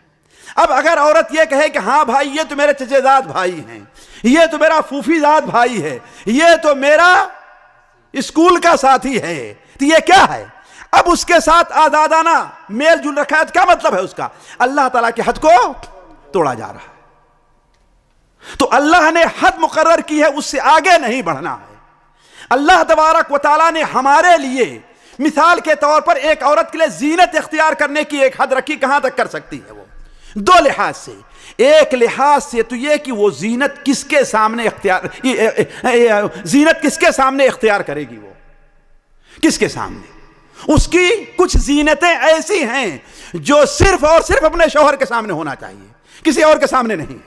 B: اب اگر عورت یہ کہے کہ ہاں بھائی یہ تو میرے چچے زاد بھائی ہیں، یہ تو میرا پھوپھی زاد بھائی ہے، یہ تو میرا اسکول کا ساتھی ہے، تو یہ کیا ہے؟ اب اس کے ساتھ آزادانہ میل جل رکھا ہے. کیا مطلب ہے اس کا؟ اللہ تعالیٰ کی حد کو توڑا جا رہا ہے. تو اللہ نے حد مقرر کی ہے، اس سے آگے نہیں بڑھنا ہے. اللہ تبارک و تعالیٰ نے ہمارے لیے مثال کے طور پر ایک عورت کے لیے زینت اختیار کرنے کی ایک حد رکھی. کہاں تک کر سکتی ہے وہ؟ 2 لحاظ سے. ایک لحاظ سے تو یہ کہ وہ زینت کس کے سامنے اختیار کرے گی، وہ کس کے سامنے؟ اس کی کچھ زینتیں ایسی ہیں جو صرف اور صرف اپنے شوہر کے سامنے ہونا چاہیے، کسی اور کے سامنے نہیں.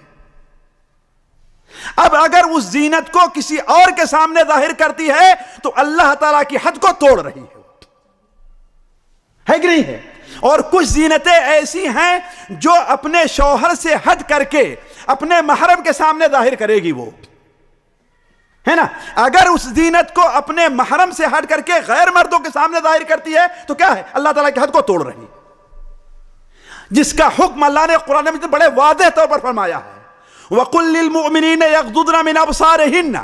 B: اب اگر اس زینت کو کسی اور کے سامنے ظاہر کرتی ہے تو اللہ تعالیٰ کی حد کو توڑ رہی ہے کہ نہیں ہے؟ اور کچھ زینتیں ایسی ہیں جو اپنے شوہر سے ہٹ کر کے اپنے محرم کے سامنے ظاہر کرے گی، وہ ہے نا. اگر اس زینت کو اپنے محرم سے ہٹ کر کے غیر مردوں کے سامنے ظاہر کرتی ہے تو کیا ہے؟ اللہ تعالیٰ کی حد کو توڑ رہی، جس کا حکم اللہ نے قرآن میں بڑے واضح طور پر فرمایا ہے. وَقُلْ لِلْمُؤْمِنِينَ يَغْضُضْنَ مِنْ أَبْصَارِهِنَّ،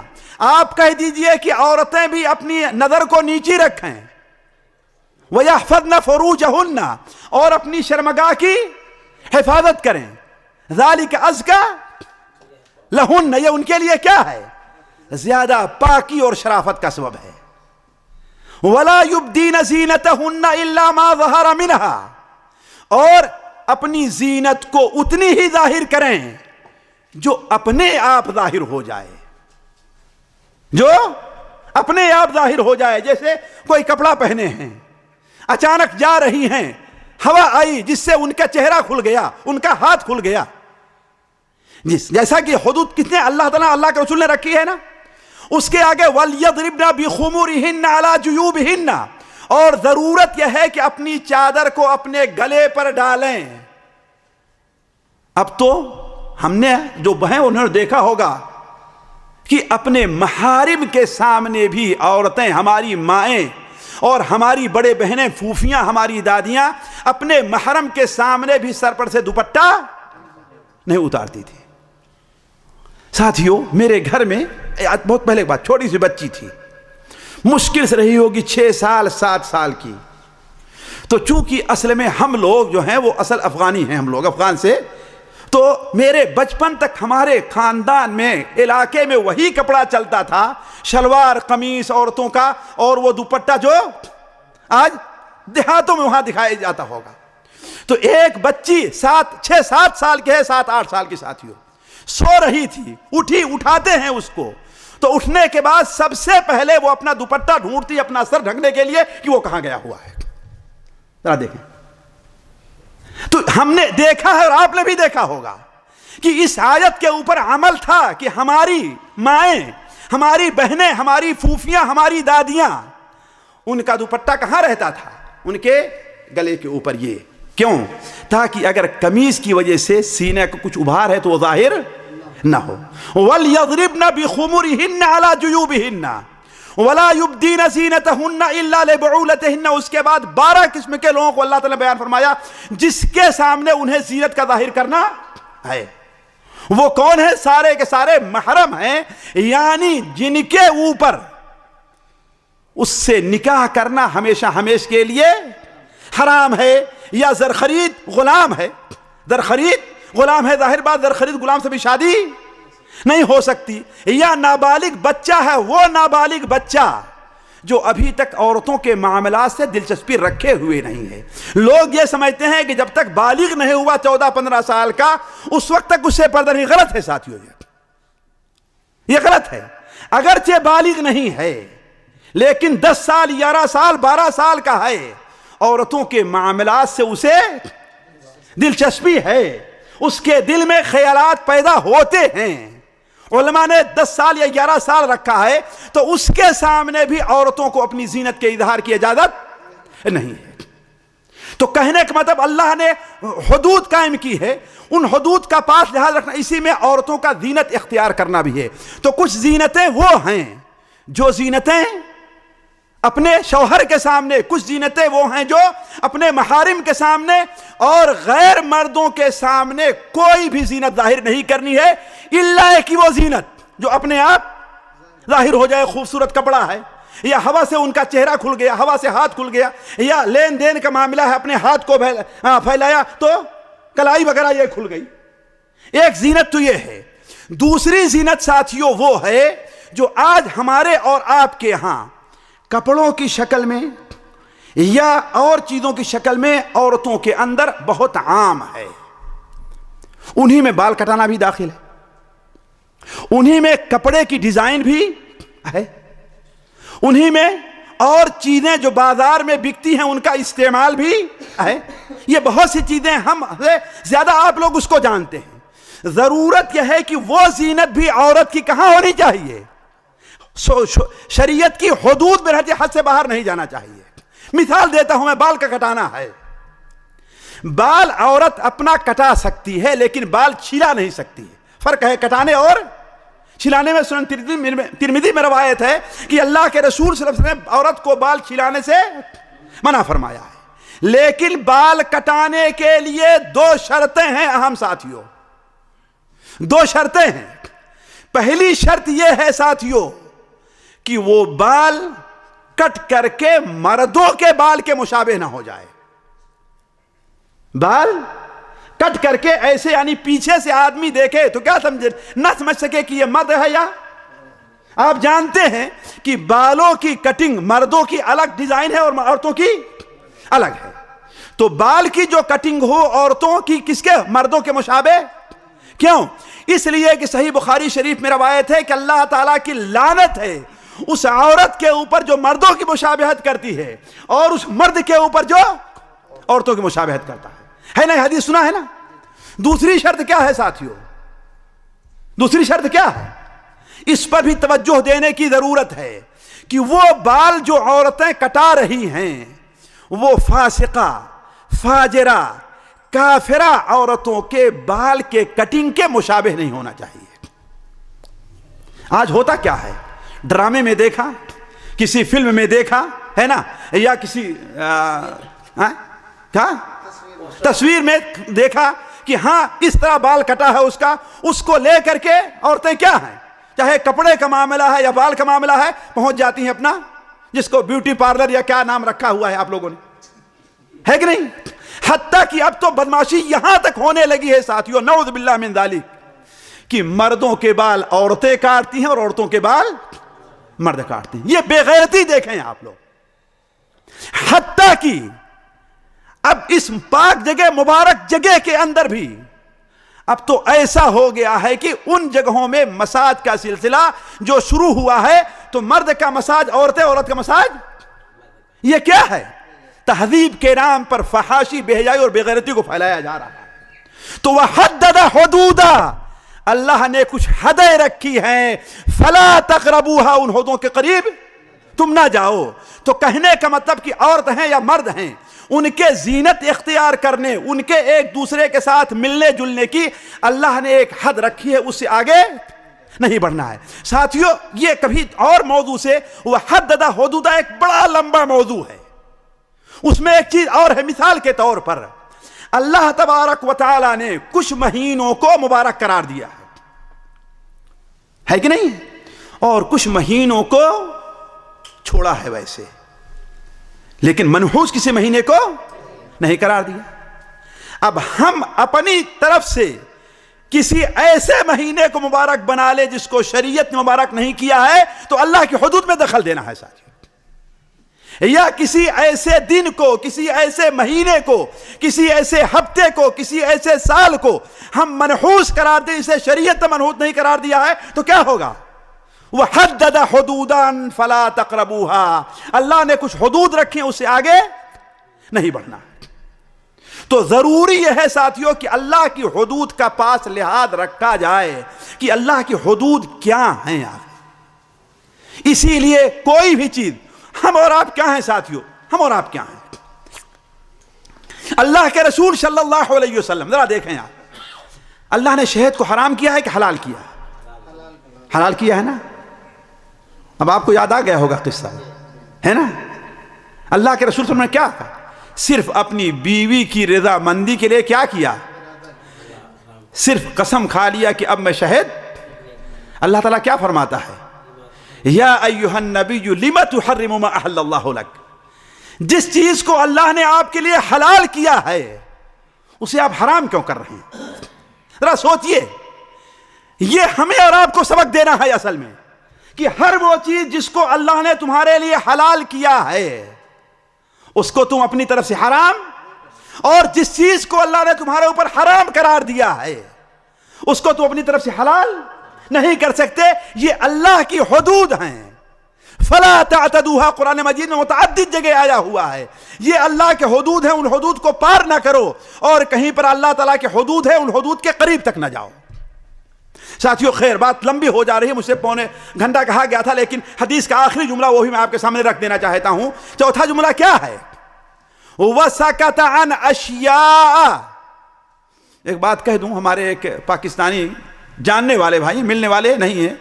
B: آپ کہہ دیجئے کہ عورتیں بھی اپنی نظر کو نیچی رکھیں. وَيَحْفَظْنَ فُرُوجَهُنَّ، اور اپنی شرمگاہ کی حفاظت کریں. ذَلِكَ أَزْكَىٰ لَهُنَّ، یہ ان کے لیے کیا ہے؟ زیادہ پاکی اور شرافت کا سبب ہے. وَلَا يُبْدِينَ زِينَتَهُنَّ إِلَّا مَا ظَهَرَ مِنْهَا، اور اپنی زینت کو اتنی ہی ظاہر کریں جو اپنے آپ ظاہر ہو جائے، جو اپنے آپ ظاہر ہو جائے. جیسے کوئی کپڑا پہنے ہیں، اچانک جا رہی ہیں، ہوا آئی جس سے ان کا چہرہ کھل گیا، ان کا ہاتھ کھل گیا. جیسا کہ حدود کتنے اللہ تعالیٰ اللہ کے رسول نے رکھی ہے نا، اس کے آگے وَلْيَضْرِبْنَ بِخُمُورِهِنَّ عَلَى جُيُوبِهِنَّ، اور ضرورت یہ ہے کہ اپنی چادر کو اپنے گلے پر ڈالیں. اب تو ہم نے جو بہن انہوں نے دیکھا ہوگا کہ اپنے محارم کے سامنے بھی عورتیں، ہماری مائیں اور ہماری بڑے بہنیں، پھوپھیاں، ہماری دادیاں اپنے محرم کے سامنے بھی سر پر سے دوپٹہ نہیں اتارتی تھی. ساتھیوں، میرے گھر میں بہت پہلے بات، چھوٹی سی بچی تھی، مشکل سے رہی ہوگی 6 سال 7 سال کی. تو چونکہ اصل میں ہم لوگ جو ہیں وہ اصل افغانی ہیں، ہم لوگ افغان سے، تو میرے بچپن تک ہمارے خاندان میں علاقے میں وہی کپڑا چلتا تھا، شلوار قمیص عورتوں کا، اور وہ دوپٹہ جو آج دیہاتوں میں وہاں دکھایا جاتا ہوگا. تو ایک بچی 6-7 سال کی ہے، 7-8 سال کی ساتھیوں، سو رہی تھی. اٹھاتے ہیں اس کو، تو اٹھنے کے بعد سب سے پہلے وہ اپنا دوپٹہ ڈھونڈتی اپنا سر ڈھکنے کے لیے کہ وہ کہاں گیا ہوا ہے. ذرا دیکھیں. تو ہم نے دیکھا ہے اور آپ نے بھی دیکھا ہوگا کہ اس آیت کے اوپر عمل تھا کہ ہماری مائیں، ہماری بہنیں، ہماری پھوپھیاں، ہماری دادیاں، ان کا دوپٹہ کہاں رہتا تھا؟ ان کے گلے کے اوپر. یہ کیوں؟ تاکہ اگر قمیض کی وجہ سے سینے کو کچھ ابھار ہے تو وہ ظاہر نہ ہو. وَلْيَضْرِبْنَ بِخُمُرِهِنَّ عَلَى جُيُوبِهِنَّ وَلَا يُبْدِينَ زِينَتَهُنَّ إِلَّا لِبُعُولَتِهِنَّ. اس کے بعد 12 قسم کے لوگوں کو اللہ تعالیٰ نے بیان فرمایا جس کے سامنے انہیں زینت کا ظاہر کرنا ہے. وہ کون ہے؟ سارے کے سارے محرم ہیں، یعنی جن کے اوپر اس سے نکاح کرنا ہمیشہ ہمیش کے لیے حرام ہے. یا زرخرید غلام ہے، زرخرید غلام ہے، ظاہر بات زرخرید غلام سے بھی شادی نہیں ہو سکتی. یا نابالغ بچہ ہے، وہ نابالغ بچہ جو ابھی تک عورتوں کے معاملات سے دلچسپی رکھے ہوئے نہیں ہے. لوگ یہ سمجھتے ہیں کہ جب تک بالغ نہیں ہوا 14-15 سال کا اس وقت تک اس سے پردہ نہیں. غلط ہے ساتھیو، یہ غلط ہے. اگرچہ بالغ نہیں ہے لیکن 10 سال 11 سال 12 سال کا ہے، عورتوں کے معاملات سے اسے دلچسپی ہے، اس کے دل میں خیالات پیدا ہوتے ہیں. علماء نے 10 سال یا 11 سال رکھا ہے تو اس کے سامنے بھی عورتوں کو اپنی زینت کے اظہار کی اجازت نہیں ہے. تو کہنے کا مطلب اللہ نے حدود قائم کی ہے، ان حدود کا پاس لحاظ رکھنا، اسی میں عورتوں کا زینت اختیار کرنا بھی ہے. تو کچھ زینتیں وہ ہیں جو زینتیں اپنے شوہر کے سامنے، کچھ زینتیں وہ ہیں جو اپنے محارم کے سامنے اور غیر مردوں کے سامنے کوئی بھی زینت ظاہر نہیں کرنی ہے، الا کہ وہ زینت جو اپنے آپ ظاہر ہو جائے. خوبصورت کپڑا ہے، یا ہوا سے ان کا چہرہ کھل گیا، ہوا سے ہاتھ کھل گیا، یا لین دین کا معاملہ ہے، اپنے ہاتھ کو پھیلایا تو کلائی وغیرہ یہ کھل گئی. ایک زینت تو یہ ہے. دوسری زینت ساتھیوں وہ ہے جو آج ہمارے اور آپ کے ہاں کپڑوں کی شکل میں یا اور چیزوں کی شکل میں عورتوں کے اندر بہت عام ہے. انہی میں بال کٹانا بھی داخل ہے، انہی میں کپڑے کی ڈیزائن بھی ہے، انہی میں اور چیزیں جو بازار میں بکتی ہیں ان کا استعمال بھی ہے. یہ بہت سی چیزیں ہم زیادہ آپ لوگ اس کو جانتے ہیں. ضرورت یہ ہے کہ وہ زینت بھی عورت کی کہاں ہونی چاہیے؟ شریعت کی حدود میں رہتی، حد سے باہر نہیں جانا چاہیے. مثال دیتا ہوں میں، بال کا کٹانا ہے. بال عورت اپنا کٹا سکتی ہے لیکن بال چھیلا نہیں سکتی ہے. فرق ہے کٹانے اور چھلانے میں. سنن ترمذی میں روایت ہے کہ اللہ کے رسول صلی اللہ علیہ وسلم نے عورت کو بال چھلانے سے منع فرمایا ہے. لیکن بال کٹانے کے لیے 2 شرطیں ہیں اہم ساتھیوں، 2 شرطیں ہیں. پہلی شرط یہ ہے ساتھیوں کہ وہ بال کٹ کر کے مردوں کے بال کے مشابہ نہ ہو جائے. بال کٹ کر کے ایسے، یعنی پیچھے سے آدمی دیکھے تو کیا سمجھے، نہ سمجھ سکے کہ یہ مرد ہے. یا آپ جانتے ہیں کہ بالوں کی کٹنگ مردوں کی الگ ڈیزائن ہے اور عورتوں کی الگ ہے. تو بال کی جو کٹنگ ہو عورتوں کی کس کے؟ مردوں کے مشابہ. کیوں؟ اس لیے کہ صحیح بخاری شریف میں روایت ہے کہ اللہ تعالیٰ کی لعنت ہے اس عورت کے اوپر جو مردوں کی مشابہت کرتی ہے اور اس مرد کے اوپر جو عورتوں کی مشابہت کرتا ہے نا. حدیث سنا ہے نا. دوسری شرط کیا ہے ساتھیوں؟ دوسری شرط کیا ہے؟ اس پر بھی توجہ دینے کی ضرورت ہے کہ وہ بال جو عورتیں کٹا رہی ہیں وہ فاسقہ، فاجرہ، کافرہ عورتوں کے بال کے کٹنگ کے مشابہ نہیں ہونا چاہیے. آج ہوتا کیا ہے، ڈرامے میں دیکھا، کسی فلم میں دیکھا ہے نا، یا کسی تصویر میں دیکھا کہ ہاں اس طرح بال کٹا ہے اس کو لے کر کے عورتیں کیا ہیں، چاہے کپڑے کا معاملہ ہے یا بال کا معاملہ ہے، پہنچ جاتی ہیں اپنا جس کو بیوٹی پارلر یا کیا نام رکھا ہوا ہے آپ لوگوں نے، ہے کہ نہیں. حتیٰ کہ اب تو بدماشی یہاں تک ہونے لگی ہے ساتھیوں، نعوذ باللہ من ذالک، کہ مردوں کے بال عورتیں کاٹتی ہیں اور عورتوں کے بال مرد کاٹتے ہیں. یہ بے غیرتی دیکھیں آپ لوگ. حتیٰ کہ اب اس پاک جگہ، مبارک جگہ کے اندر بھی اب تو ایسا ہو گیا ہے کہ ان جگہوں میں مساج کا سلسلہ جو شروع ہوا ہے تو مرد کا مساج عورتیں، عورت کا مساج. یہ کیا ہے؟ تہذیب کے نام پر فحاشی، بے حیائی اور بے غیرتی کو پھیلایا جا رہا ہے. تو وحدد حدودا، اللہ نے کچھ حدیں رکھی ہیں، فلا تقربوها، ان حدوں کے قریب تم نہ جاؤ. تو کہنے کا مطلب کہ عورت ہیں یا مرد ہیں، ان کے زینت اختیار کرنے، ان کے ایک دوسرے کے ساتھ ملنے جلنے کی اللہ نے ایک حد رکھی ہے، اس سے آگے نہیں بڑھنا ہے. ساتھیو یہ کبھی اور موضوع سے، وہ حدد حدود ایک بڑا لمبا موضوع ہے. اس میں ایک چیز اور ہے، مثال کے طور پر اللہ تبارک و تعالی نے کچھ مہینوں کو مبارک قرار دیا ہے کہ نہیں، اور کچھ مہینوں کو چھوڑا ہے ویسے، لیکن منحوس کسی مہینے کو نہیں قرار دیا. اب ہم اپنی طرف سے کسی ایسے مہینے کو مبارک بنا لے جس کو شریعت نے مبارک نہیں کیا ہے، تو اللہ کی حدود میں دخل دینا ہے ساتھ. یا کسی ایسے دن کو، کسی ایسے مہینے کو، کسی ایسے ہفتے کو، کسی ایسے سال کو ہم منحوس قرار دیں، اسے شریعت نے منحوس نہیں قرار دیا ہے، تو کیا ہوگا؟ وَحَدَّدَ حُدُودًا فَلَا تَقْرَبُوهَا، اللہ نے کچھ حدود رکھے ہیں، اس سے آگے نہیں بڑھنا. تو ضروری یہ ہے ساتھیوں کہ اللہ کی حدود کا پاس لحاظ رکھا جائے کہ اللہ کی حدود کیا ہیں. اسی لیے کوئی بھی چیز، ہم اور آپ کیا ہیں ساتھیوں، ہم اور آپ کیا ہیں؟ اللہ کے رسول صلی اللہ علیہ وسلم، ذرا دیکھیں آپ، اللہ نے شہد کو حرام کیا ہے کہ حلال کیا؟ حلال کیا ہے نا. اب آپ کو یاد آ گیا ہوگا قصہ، ہے نا. اللہ کے رسول صلی اللہ علیہ وسلم نے کیا کہا؟ صرف اپنی بیوی کی رضا مندی کے لیے کیا کیا؟ صرف قسم کھا لیا کہ اب میں شہد. اللہ تعالیٰ کیا فرماتا ہے؟ یا ایھا النبی لم تحرم ما احل اللہ لک، جس چیز کو اللہ نے آپ کے لیے حلال کیا ہے اسے آپ حرام کیوں کر رہے ہیں؟ ذرا سوچئے. یہ ہمیں اور آپ کو سبق دینا ہے اصل میں، کہ ہر وہ چیز جس کو اللہ نے تمہارے لیے حلال کیا ہے اس کو تم اپنی طرف سے حرام، اور جس چیز کو اللہ نے تمہارے اوپر حرام قرار دیا ہے اس کو تم اپنی طرف سے حلال نہیں کر سکتے. یہ اللہ کی حدود ہیں. فلا تعتدوها، قرآن مجید میں متعدد جگہ آیا ہوا ہے. یہ اللہ کے حدود ہیں، ان حدود کو پار نہ کرو، اور کہیں پر اللہ تعالیٰ کے حدود ہیں، ان حدود کے قریب تک نہ جاؤ. ساتھیو خیر، بات لمبی ہو جا رہی ہے، مجھ سے پونے گھنٹہ کہا گیا تھا، لیکن حدیث کا آخری جملہ وہی میں آپ کے سامنے رکھ دینا چاہتا ہوں. چوتھا جملہ کیا ہے؟ وَسَكَتَ عَنْ أَشْيَاءَ. ایک بات کہہ دوں، ہمارے ایک پاکستانی جاننے والے بھائی، ملنے والے نہیں ہیں،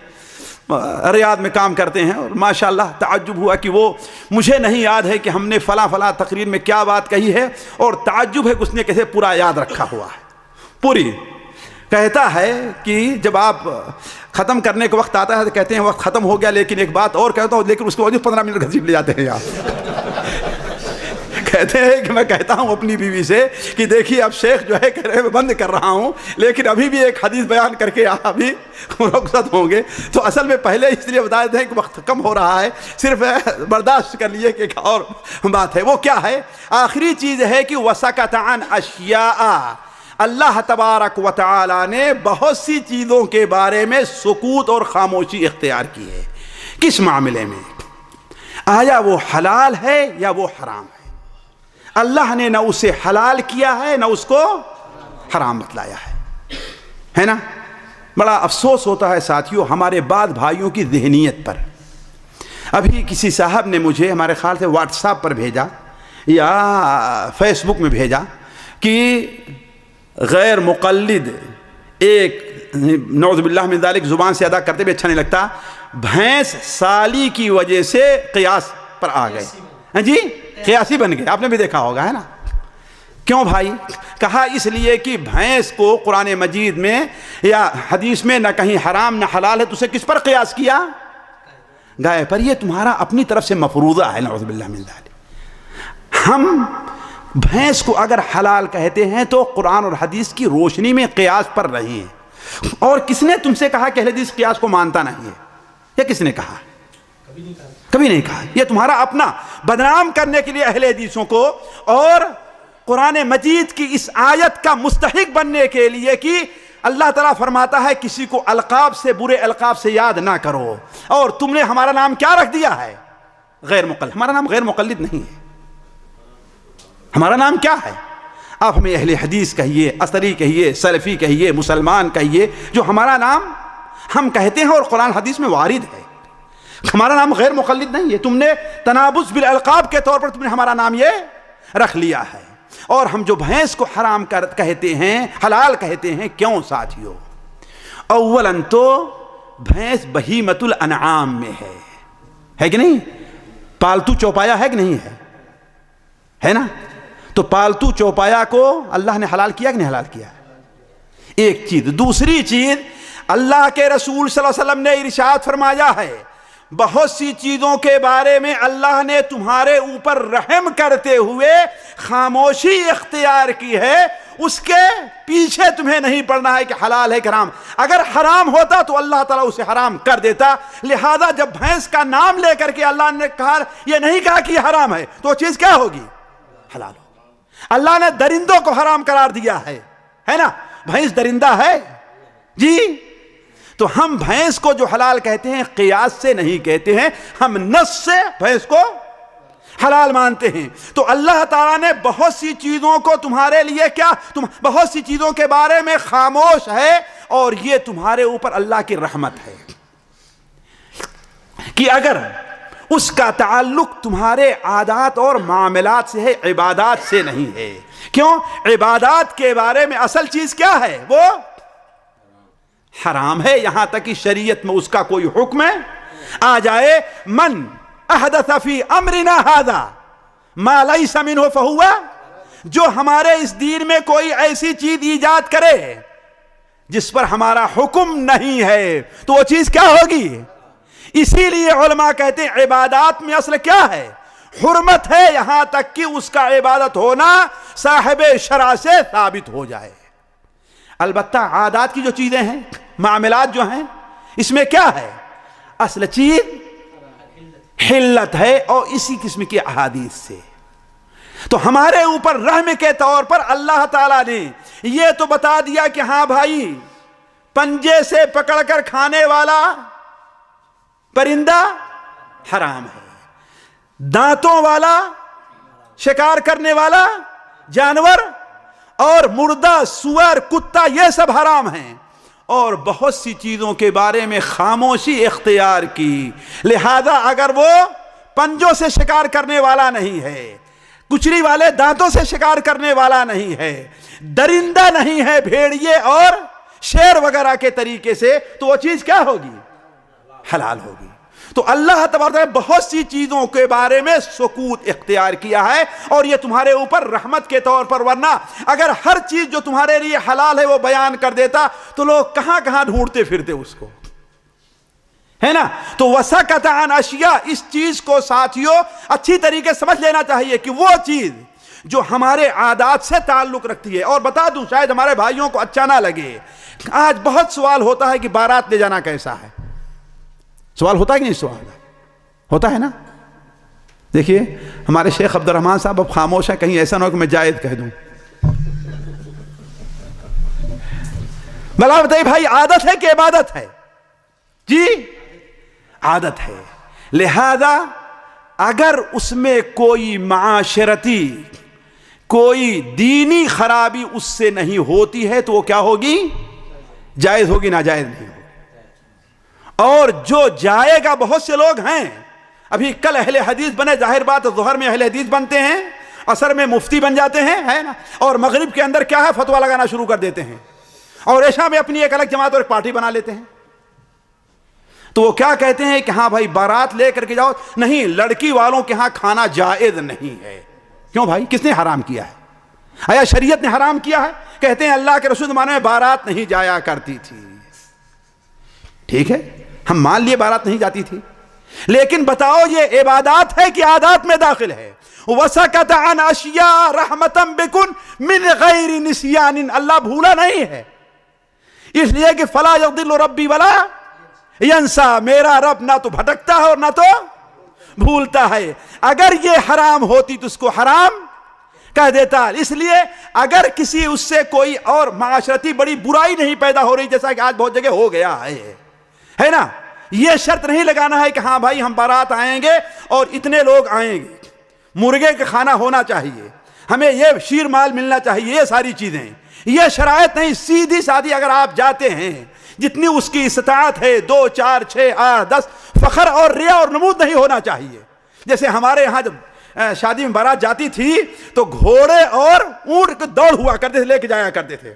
B: ریاض میں کام کرتے ہیں، اور ماشاءاللہ تعجب ہوا کہ وہ، مجھے نہیں یاد ہے کہ ہم نے فلاں فلاں تقریر میں کیا بات کہی ہے، اور تعجب ہے کہ اس نے کیسے پورا یاد رکھا ہوا ہے. پوری کہتا ہے کہ جب آپ ختم کرنے کا وقت آتا ہے تو کہتے ہیں وقت ختم ہو گیا، لیکن ایک بات اور کہتا ہوں، لیکن اس کے وجہ 15 منٹ گھسیٹ لے جاتے ہیں آپ. کہتے ہیں کہ میں کہتا ہوں اپنی بیوی سے کہ دیکھیے اب شیخ جو ہے کہہ رہے ہیں میں بند کر رہا ہوں، لیکن ابھی بھی ایک حدیث بیان کر کے آپ ابھی رخصت ہوں گے. تو اصل میں پہلے اس لیے بتا دیتے ہیں کہ وقت کم ہو رہا ہے، صرف برداشت کر لیے کہ ایک اور بات ہے. وہ کیا ہے؟ آخری چیز ہے کہ وَسَكَتَ عَنْ أَشْيَاءَ، اللہ تبارک و تعالی نے بہت سی چیزوں کے بارے میں سکوت اور خاموشی اختیار کی ہے. کس معاملے میں؟ آیا وہ حلال ہے یا وہ حرام ہے؟ اللہ نے نہ اسے حلال کیا ہے نہ اس کو حرام بتلایا ہے نا. بڑا افسوس ہوتا ہے ساتھیوں ہمارے بعض بھائیوں کی ذہنیت پر. ابھی کسی صاحب نے مجھے ہمارے خیال سے واٹس ایپ پر بھیجا یا فیس بک میں بھیجا کہ غیر مقلد ایک، نعوذ باللہ من ذالک، زبان سے ادا کرتے بھی اچھا نہیں لگتا، بھینس سالی کی وجہ سے قیاس پر آ گئے. جی قیاسی بن گئے، آپ نے بھی دیکھا ہوگا، ہے نا. کیوں بھائی؟ کہا اس لیے کہ بھینس کو قرآن مجید میں یا حدیث میں نہ کہیں حرام نہ حلال ہے، تو اسے کس پر قیاس کیا؟ گائے پر. یہ تمہارا اپنی طرف سے مفروضہ ہے، نعوذ باللہ من ذالک. ہم بھینس کو اگر حلال کہتے ہیں تو قرآن اور حدیث کی روشنی میں قیاس پر رہے ہیں. اور کس نے تم سے کہا کہ اہل حدیث قیاس کو مانتا نہیں ہے؟ یہ کس نے کہا؟ کبھی نہیں کہا. یہ تمہارا اپنا بدنام کرنے کے لیے اہل حدیثوں کو اور قرآن مجید کی اس آیت کا مستحق بننے کے لیے کہ اللہ تعالیٰ فرماتا ہے کسی کو القاب سے، برے القاب سے یاد نہ کرو، اور تم نے ہمارا نام کیا رکھ دیا ہے؟ غیر مقلد. ہمارا نام غیر مقلد نہیں ہے. ہمارا نام کیا ہے؟ آپ ہمیں اہل حدیث کہیے، اثری کہیے، سلفی کہیے، مسلمان کہیے، جو ہمارا نام ہم کہتے ہیں اور قرآن حدیث میں وارد ہے، ہمارا نام غیر مقلد نہیں ہے۔ تم نے تنابز بالالقاب کے طور پر تم نے ہمارا نام یہ رکھ لیا ہے۔ اور ہم جو بھینس کو حرام کہتے ہیں، حلال کہتے ہیں، کیوں ساتھیو؟ اولاً تو بھینس بہیمت الانعام میں ہے کہ نہیں؟ پالتو چوپایا ہے کہ نہیں ہے نا؟ تو پالتو چوپایا کو اللہ نے حلال کیا کہ نہیں حلال کیا؟ ایک چیز۔ دوسری چیز، اللہ کے رسول صلی اللہ علیہ وسلم نے ارشاد فرمایا ہے، بہت سی چیزوں کے بارے میں اللہ نے تمہارے اوپر رحم کرتے ہوئے خاموشی اختیار کی ہے، اس کے پیچھے تمہیں نہیں پڑنا ہے کہ حلال ہے کہ حرام۔ اگر حرام ہوتا تو اللہ تعالیٰ اسے حرام کر دیتا۔ لہذا جب بھینس کا نام لے کر کے اللہ نے کہا، یہ نہیں کہا کہ یہ حرام ہے، تو وہ چیز کیا ہوگی؟ حلال ہوگی۔ اللہ نے درندوں کو حرام قرار دیا ہے نا؟ بھینس درندہ ہے جی، تو ہم بھینس کو جو حلال کہتے ہیں قیاس سے نہیں کہتے ہیں، ہم نص سے بھینس کو حلال مانتے ہیں۔ تو اللہ تعالیٰ نے بہت سی چیزوں کو تمہارے لیے بہت سی چیزوں کے بارے میں خاموش ہے، اور یہ تمہارے اوپر اللہ کی رحمت ہے کہ اگر اس کا تعلق تمہارے عادات اور معاملات سے ہے، عبادات سے نہیں ہے۔ کیوں؟ عبادات کے بارے میں اصل چیز کیا ہے؟ وہ حرام ہے، یہاں تک کہ شریعت میں اس کا کوئی حکم آ جائے، من احدث فی امرنا ھذا ما لیس منہ فہو، جو ہمارے اس دین میں کوئی ایسی چیز ایجاد کرے جس پر ہمارا حکم نہیں ہے، تو وہ چیز کیا ہوگی؟ اسی لیے علماء کہتے ہیں عبادات میں اصل کیا ہے؟ حرمت ہے، یہاں تک کہ اس کا عبادت ہونا صاحب شرع سے ثابت ہو جائے۔ البتہ عادات کی جو چیزیں ہیں، معاملات جو ہیں، اس میں کیا ہے؟ اصل چیز حلت ہے، اور اسی قسم کی احادیث سے۔ تو ہمارے اوپر رحم کے طور پر اللہ تعالیٰ نے یہ تو بتا دیا کہ ہاں بھائی، پنجے سے پکڑ کر کھانے والا پرندہ حرام ہے، دانتوں والا شکار کرنے والا جانور اور مردہ سور کتا یہ سب حرام ہیں، اور بہت سی چیزوں کے بارے میں خاموشی اختیار کی۔ لہذا اگر وہ پنجوں سے شکار کرنے والا نہیں ہے، کچری والے دانتوں سے شکار کرنے والا نہیں ہے، درندہ نہیں ہے بھیڑیے اور شیر وغیرہ کے طریقے سے، تو وہ چیز کیا ہوگی؟ حلال ہوگی۔ تو اللہ تبارک نے بہت سی چیزوں کے بارے میں سکوت اختیار کیا ہے، اور یہ تمہارے اوپر رحمت کے طور پر، ورنہ اگر ہر چیز جو تمہارے لیے حلال ہے وہ بیان کر دیتا تو لوگ کہاں کہاں ڈھونڈتے پھرتے اس کو، ہے نا؟ تو وسکت عن اشیاء، اس چیز کو ساتھیوں اچھی طریقے سمجھ لینا چاہیے کہ وہ چیز جو ہمارے عادات سے تعلق رکھتی ہے۔ اور بتا دوں، شاید ہمارے بھائیوں کو اچھا نہ لگے، آج بہت سوال ہوتا ہے کہ بارات لے جانا کیسا ہے؟ سوال ہوتا ہے کہ نہیں؟ سوال ہوتا ہے نا؟ دیکھیے ہمارے شیخ عبد الرحمن صاحب اب خاموش ہیں، کہیں ایسا نہ ہو کہ میں جائز کہہ دوں۔ بلا بتائیے بھائی، عادت ہے کہ عبادت ہے؟ جی عادت ہے۔ لہذا اگر اس میں کوئی معاشرتی، کوئی دینی خرابی اس سے نہیں ہوتی ہے تو وہ کیا ہوگی؟ جائز ہوگی، ناجائز نہیں ہوگی۔ اور جو جائے گا، بہت سے لوگ ہیں ابھی کل اہل حدیث بنے، ظاہر بات ظہر میں اہل حدیث بنتے ہیں، عصر میں مفتی بن جاتے ہیں، ہے نا؟ اور مغرب کے اندر کیا ہے؟ فتویٰ لگانا شروع کر دیتے ہیں، اور عشاء میں اپنی ایک الگ جماعت اور ایک پارٹی بنا لیتے ہیں۔ تو وہ کیا کہتے ہیں کہ ہاں بھائی بارات لے کر کے جاؤ، نہیں، لڑکی والوں کے ہاں کھانا جائز نہیں ہے۔ کیوں بھائی؟ کس نے حرام کیا ہے؟ آیا شریعت نے حرام کیا ہے؟ کہتے ہیں اللہ کے رسول زمانے میں بارات نہیں جایا کرتی تھی۔ ٹھیک ہے، ہم مان لیے بارات نہیں جاتی تھی، لیکن بتاؤ یہ عبادات ہے کہ عادات میں داخل ہے؟ وَسَكَتَ عَنْ أَشْيَاءَ رَحْمَةً بِكُمْ مِنْ غَيْرِ نِسْيَانٍ، اللہ بھولا نہیں ہے، اس لیے کہ فَلَا يَضِلُّ رَبِّي وَلَا يَنْسَى، میرا رب نہ تو بھٹکتا ہے اور نہ تو بھولتا ہے۔ اگر یہ حرام ہوتی تو اس کو حرام کہہ دیتا۔ اس لیے اگر کسی اس سے کوئی اور معاشرتی بڑی برائی نہیں پیدا ہو رہی، جیسا کہ آج بہت جگہ ہو گیا ہے نا، یہ شرط نہیں لگانا ہے کہ ہاں بھائی ہم بارات آئیں گے اور اتنے لوگ آئیں گے، مرغے کا کھانا ہونا چاہیے، ہمیں یہ شیر مال ملنا چاہیے، یہ ساری چیزیں، یہ شرائط نہیں، سیدھی سادھی اگر آپ جاتے ہیں جتنی اس کی استطاعت ہے 2 4 6 8 10 فخر اور ریا اور نمود نہیں ہونا چاہیے. جیسے ہمارے یہاں جب شادی میں بارات جاتی تھی تو گھوڑے اور اونٹ کی دوڑ ہوا کرتے تھے، لے کے جایا کرتے تھے.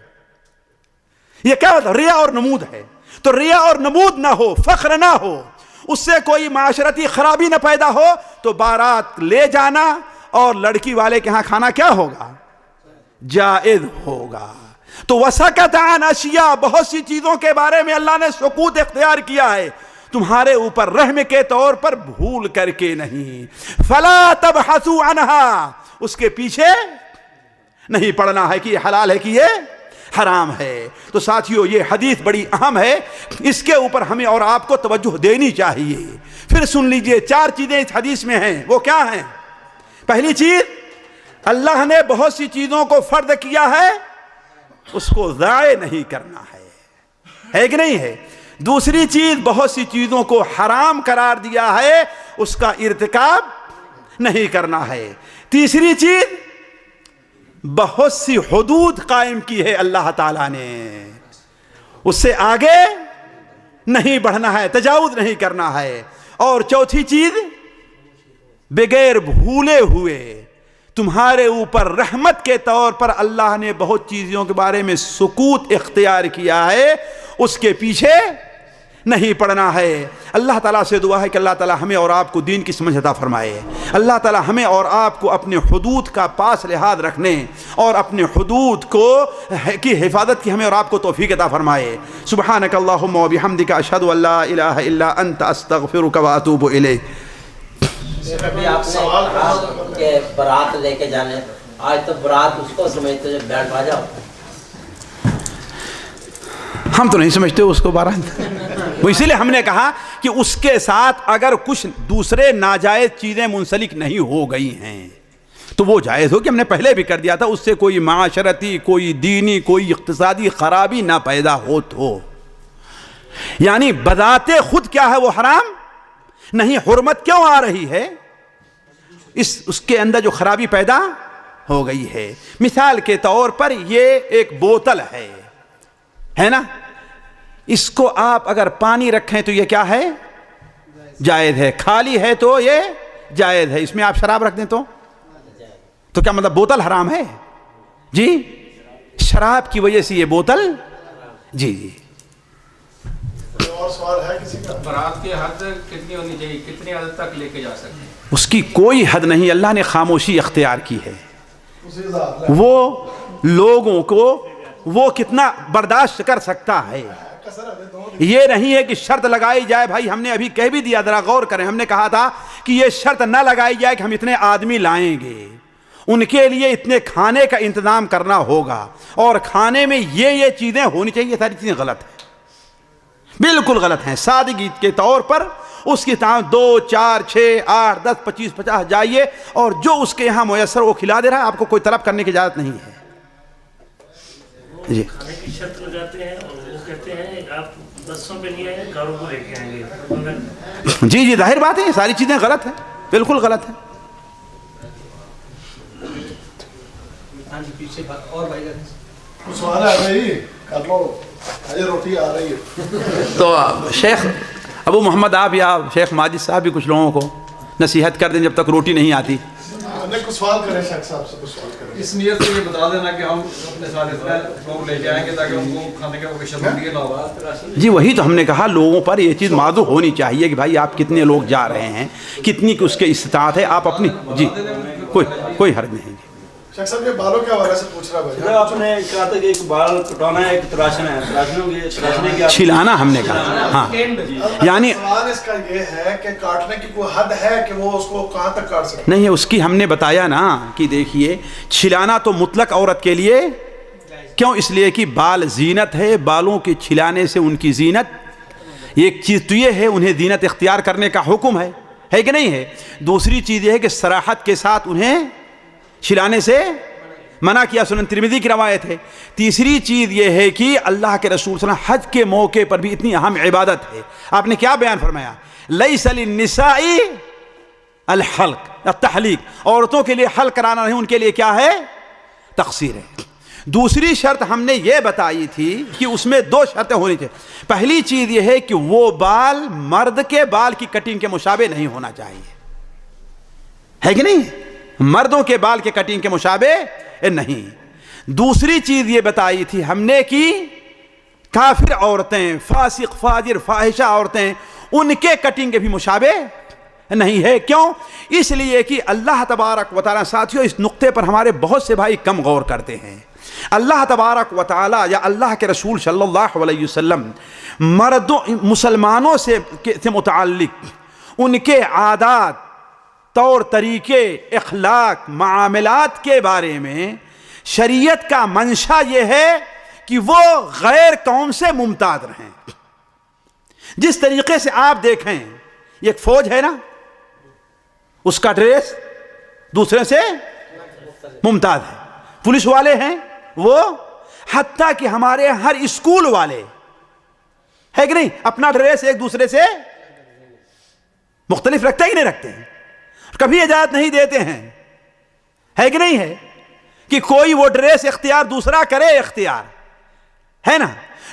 B: یہ کیا ہوتا؟ ریا اور نمود ہے. تو ریا اور نمود نہ ہو، فخر نہ ہو، اس سے کوئی معاشرتی خرابی نہ پیدا ہو، تو بارات لے جانا اور لڑکی والے کے ہاں کھانا کیا ہوگا؟ جائز ہوگا. تو وسکت عن اشیاء، بہت سی چیزوں کے بارے میں اللہ نے سکوت اختیار کیا ہے تمہارے اوپر رحم کے طور پر، بھول کر کے نہیں. فلا تبحثوا عنہا، اس کے پیچھے نہیں پڑنا ہے کہ یہ حلال ہے کہ یہ حرام ہے. تو ساتھیو یہ حدیث بڑی اہم ہے، اس کے اوپر ہمیں اور آپ کو توجہ دینی چاہیے. پھر سن لیجئے 4 چیزیں اس حدیث میں ہیں. وہ کیا ہیں؟ پہلی چیز، اللہ نے بہت سی چیزوں کو فرض کیا ہے، اس کو ضائع نہیں کرنا ہے کہ نہیں ہے. دوسری چیز، بہت سی چیزوں کو حرام قرار دیا ہے، اس کا ارتکاب نہیں کرنا ہے. تیسری چیز، بہت سی حدود قائم کی ہے اللہ تعالیٰ نے، اس سے آگے نہیں بڑھنا ہے، تجاوز نہیں کرنا ہے. اور چوتھی چیز، بغیر بھولے ہوئے تمہارے اوپر رحمت کے طور پر اللہ نے بہت چیزوں کے بارے میں سکوت اختیار کیا ہے، اس کے پیچھے نہیں پڑنا ہے. اللہ تعالیٰ سے دعا ہے کہ اللہ تعالیٰ ہمیں اور آپ کو دین کی سمجھ عطا فرمائے. اللہ تعالیٰ ہمیں اور آپ کو اپنے حدود کا پاس لحاظ رکھنے اور اپنے حدود کی حفاظت کی ہمیں اور آپ کو توفیق عطا فرمائے. سبحانک اللہم و بحمدک، اشہد ان لا الہ الا انت، استغفرک و اتوب الیک.
C: ابھی آپ نے کہا کہ برات لے کے جانے، آج تو برات اس کو سمجھتے جب بیٹھ پا جاؤ.
B: ہم تو نہیں سمجھتے اس کو بارات. وہ اسی لیے ہم نے کہا کہ اس کے ساتھ اگر کچھ دوسرے ناجائز چیزیں منسلک نہیں ہو گئی ہیں تو وہ جائز ہو، کہ ہم نے پہلے بھی کر دیا تھا، اس سے کوئی معاشرتی، کوئی دینی، کوئی اقتصادی خرابی نہ پیدا ہو. تو یعنی بذات خود کیا ہے وہ حرام نہیں. حرمت کیوں آ رہی ہے؟ اس کے اندر جو خرابی پیدا ہو گئی ہے. مثال کے طور پر یہ ایک بوتل ہے نا، اس کو آپ اگر پانی رکھیں تو یہ کیا ہے؟ جائز ہے. خالی ہے تو یہ جائز ہے. اس میں آپ شراب رکھ دیں تو کیا مطلب بوتل حرام ہے؟ جی، شراب کی وجہ سے یہ بوتل. جی
D: اور سوال ہے کسی کا؟
E: برات کی حد کتنی ہونی چاہیے، کتنی حد تک لے کے جا سکتے ہیں؟
B: اس کی کوئی حد نہیں. اللہ نے خاموشی اختیار کی ہے. وہ لوگوں کو وہ کتنا برداشت کر سکتا ہے. یہ نہیں ہے کہ شرط لگائی جائے. بھائی ہم نے ابھی کہہ بھی دیا، ذرا غور کریں، ہم نے کہا تھا کہ یہ شرط نہ لگائی جائے کہ ہم اتنے آدمی لائیں گے، ان کے لیے اتنے کھانے کا انتظام کرنا ہوگا اور کھانے میں یہ چیزیں ہونی چاہیے. یہ ساری چیزیں غلط ہیں، بالکل غلط ہیں. سادگی کے طور پر اس کی طرح 2 4 6 8 10 25 50 جائیے اور جو اس کے یہاں میسر وہ کھلا دے رہا ہے. آپ کو کوئی طلب کرنے کی اجازت نہیں ہے. جی
F: کھانے کی شرط لگاتے ہیں اور وہ کہتے ہیں آپ بسوں پہ نہیں آئیں، کاروں کو لے کے آئیں گے.
B: جی ظاہر بات ہے یہ ساری چیزیں غلط ہیں، بالکل غلط ہیں.
D: اور بھائی سوال آ رہی کر لو، روٹی آ رہی ہے.
B: تو شیخ ابو محمد آپ یا شیخ ماجد صاحب بھی کچھ لوگوں کو نصیحت کر دیں جب تک روٹی نہیں آتی.
D: کچھ سوال کریں شیخ صاحب سے، کچھ سوال کریں.
E: اس نیت سے یہ بتا دینا کہ ہم اپنے ساتھ اتنے لوگ لے کے آئیں گے تاکہ ان کو کھانے کا کوئی شرط نہ ہو.
B: جی وہی تو ہم نے کہا، لوگوں پر یہ چیز معذور ہونی چاہیے کہ بھائی آپ کتنے لوگ جا رہے ہیں، کتنی اس کے استطاعت ہے، آپ اپنی. جی کوئی حرج نہیں.
D: شیخ صاحب یہ بالوں کے حوالے سے پوچھ رہا بھائی.
G: آپ نے کہا تھا کہ ایک بال کٹانا ہے، ایک تراشنا ہے، تراشنے کی
B: چھلانا ہم نے کہا. ہاں یعنی
D: سوال اس کا یہ ہے کہ کاٹنے کی کوئی حد ہے کہ وہ اس کو کہاں تک کاٹ سکتے؟
B: نہیں، اس کی ہم نے بتایا نا کہ دیکھیے چھلانا تو مطلق عورت کے لیے. کیوں؟ اس لیے کہ بال زینت ہے، بالوں کے چھلانے سے ان کی زینت. ایک چیز تو یہ ہے انہیں زینت اختیار کرنے کا حکم ہے کہ نہیں ہے. دوسری چیز یہ ہے کہ صراحت کے ساتھ انہیں چھلانے سے منع کیا، سنن ترمذی کی روایت ہے. تیسری چیز یہ ہے کہ اللہ کے رسول صلی اللہ علیہ وسلم حج کے موقع پر بھی اتنی اہم عبادت ہے. آپ نے کیا بیان فرمایا؟ لیس للنساء الحلق التحلیق، عورتوں کے لیے حلق کرانا نہیں، ان کے لیے کیا ہے؟ تقصیر ہے۔ دوسری شرط ہم نے یہ بتائی تھی کہ اس میں 2 شرطیں ہونی چاہیے۔ پہلی چیز یہ ہے کہ وہ بال مرد کے بال کی کٹنگ کے مشابہ نہیں ہونا چاہیے، ہے کہ نہیں؟ مردوں کے بال کے کٹنگ کے مشابہ نہیں۔ دوسری چیز یہ بتائی تھی ہم نے کہ کافر عورتیں، فاسق فاجر فاحشہ عورتیں، ان کے کٹنگ کے بھی مشابہ نہیں ہے۔ کیوں؟ اس لیے کہ اللہ تبارک و تعالیٰ، ساتھیوں اس نقطے پر ہمارے بہت سے بھائی کم غور کرتے ہیں۔ اللہ تبارک و تعالیٰ یا اللہ کے رسول صلی اللہ علیہ وسلم مردوں مسلمانوں سے متعلق ان کے عادات، طور طریقے، اخلاق، معاملات کے بارے میں شریعت کا منشا یہ ہے کہ وہ غیر قوم سے ممتاز رہیں۔ جس طریقے سے آپ دیکھیں، ایک فوج ہے نا، اس کا ڈریس دوسرے سے ممتاز ہے۔ پولیس والے ہیں وہ، حتیٰ کہ ہمارے ہر اسکول والے ہے کہ نہیں، اپنا ڈریس ایک دوسرے سے مختلف رکھتے ہی نہیں رکھتے ہیں، کبھی اجازت نہیں دیتے ہیں، ہے کہ نہیں ہے کہ کوئی وہ ڈریس اختیار دوسرا کرے اختیار، ہے نا؟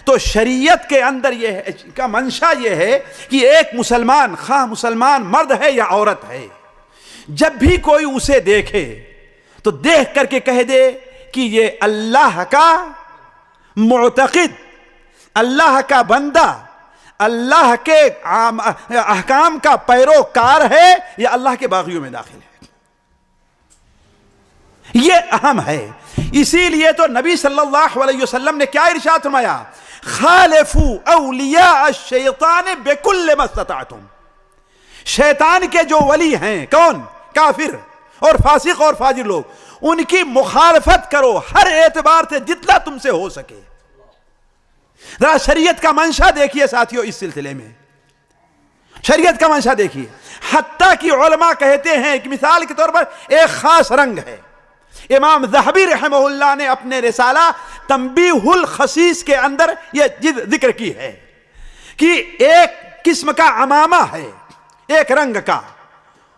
B: تو شریعت کے اندر یہ کا منشا یہ ہے کہ ایک مسلمان، خواہ مسلمان مرد ہے یا عورت ہے، جب بھی کوئی اسے دیکھے تو دیکھ کر کے کہہ دے کہ یہ اللہ کا معتقد، اللہ کا بندہ، اللہ کے احکام کا پیروکار ہے یا اللہ کے باغیوں میں داخل ہے۔ یہ اہم ہے۔ اسی لیے تو نبی صلی اللہ علیہ وسلم نے کیا ارشاد فرمایا؟ خالفوا اولیاء الشیطان بکل ما استطعتم۔ شیطان کے جو ولی ہیں، کون؟ کافر اور فاسق اور فاجر لوگ، ان کی مخالفت کرو ہر اعتبار سے جتنا تم سے ہو سکے۔ ذرا شریعت کا منشا دیکھیے ساتھیوں، اس سلسلے میں شریعت کا منشا دیکھیے۔ حتیٰ کہ علماء کہتے ہیں کہ مثال کے طور پر ایک خاص رنگ ہے، امام ذہبی رحمہ اللہ نے اپنے رسالہ تنبیہ الخسیس کے اندر یہ ذکر کی ہے کہ ایک قسم کا عمامہ ہے، ایک رنگ کا،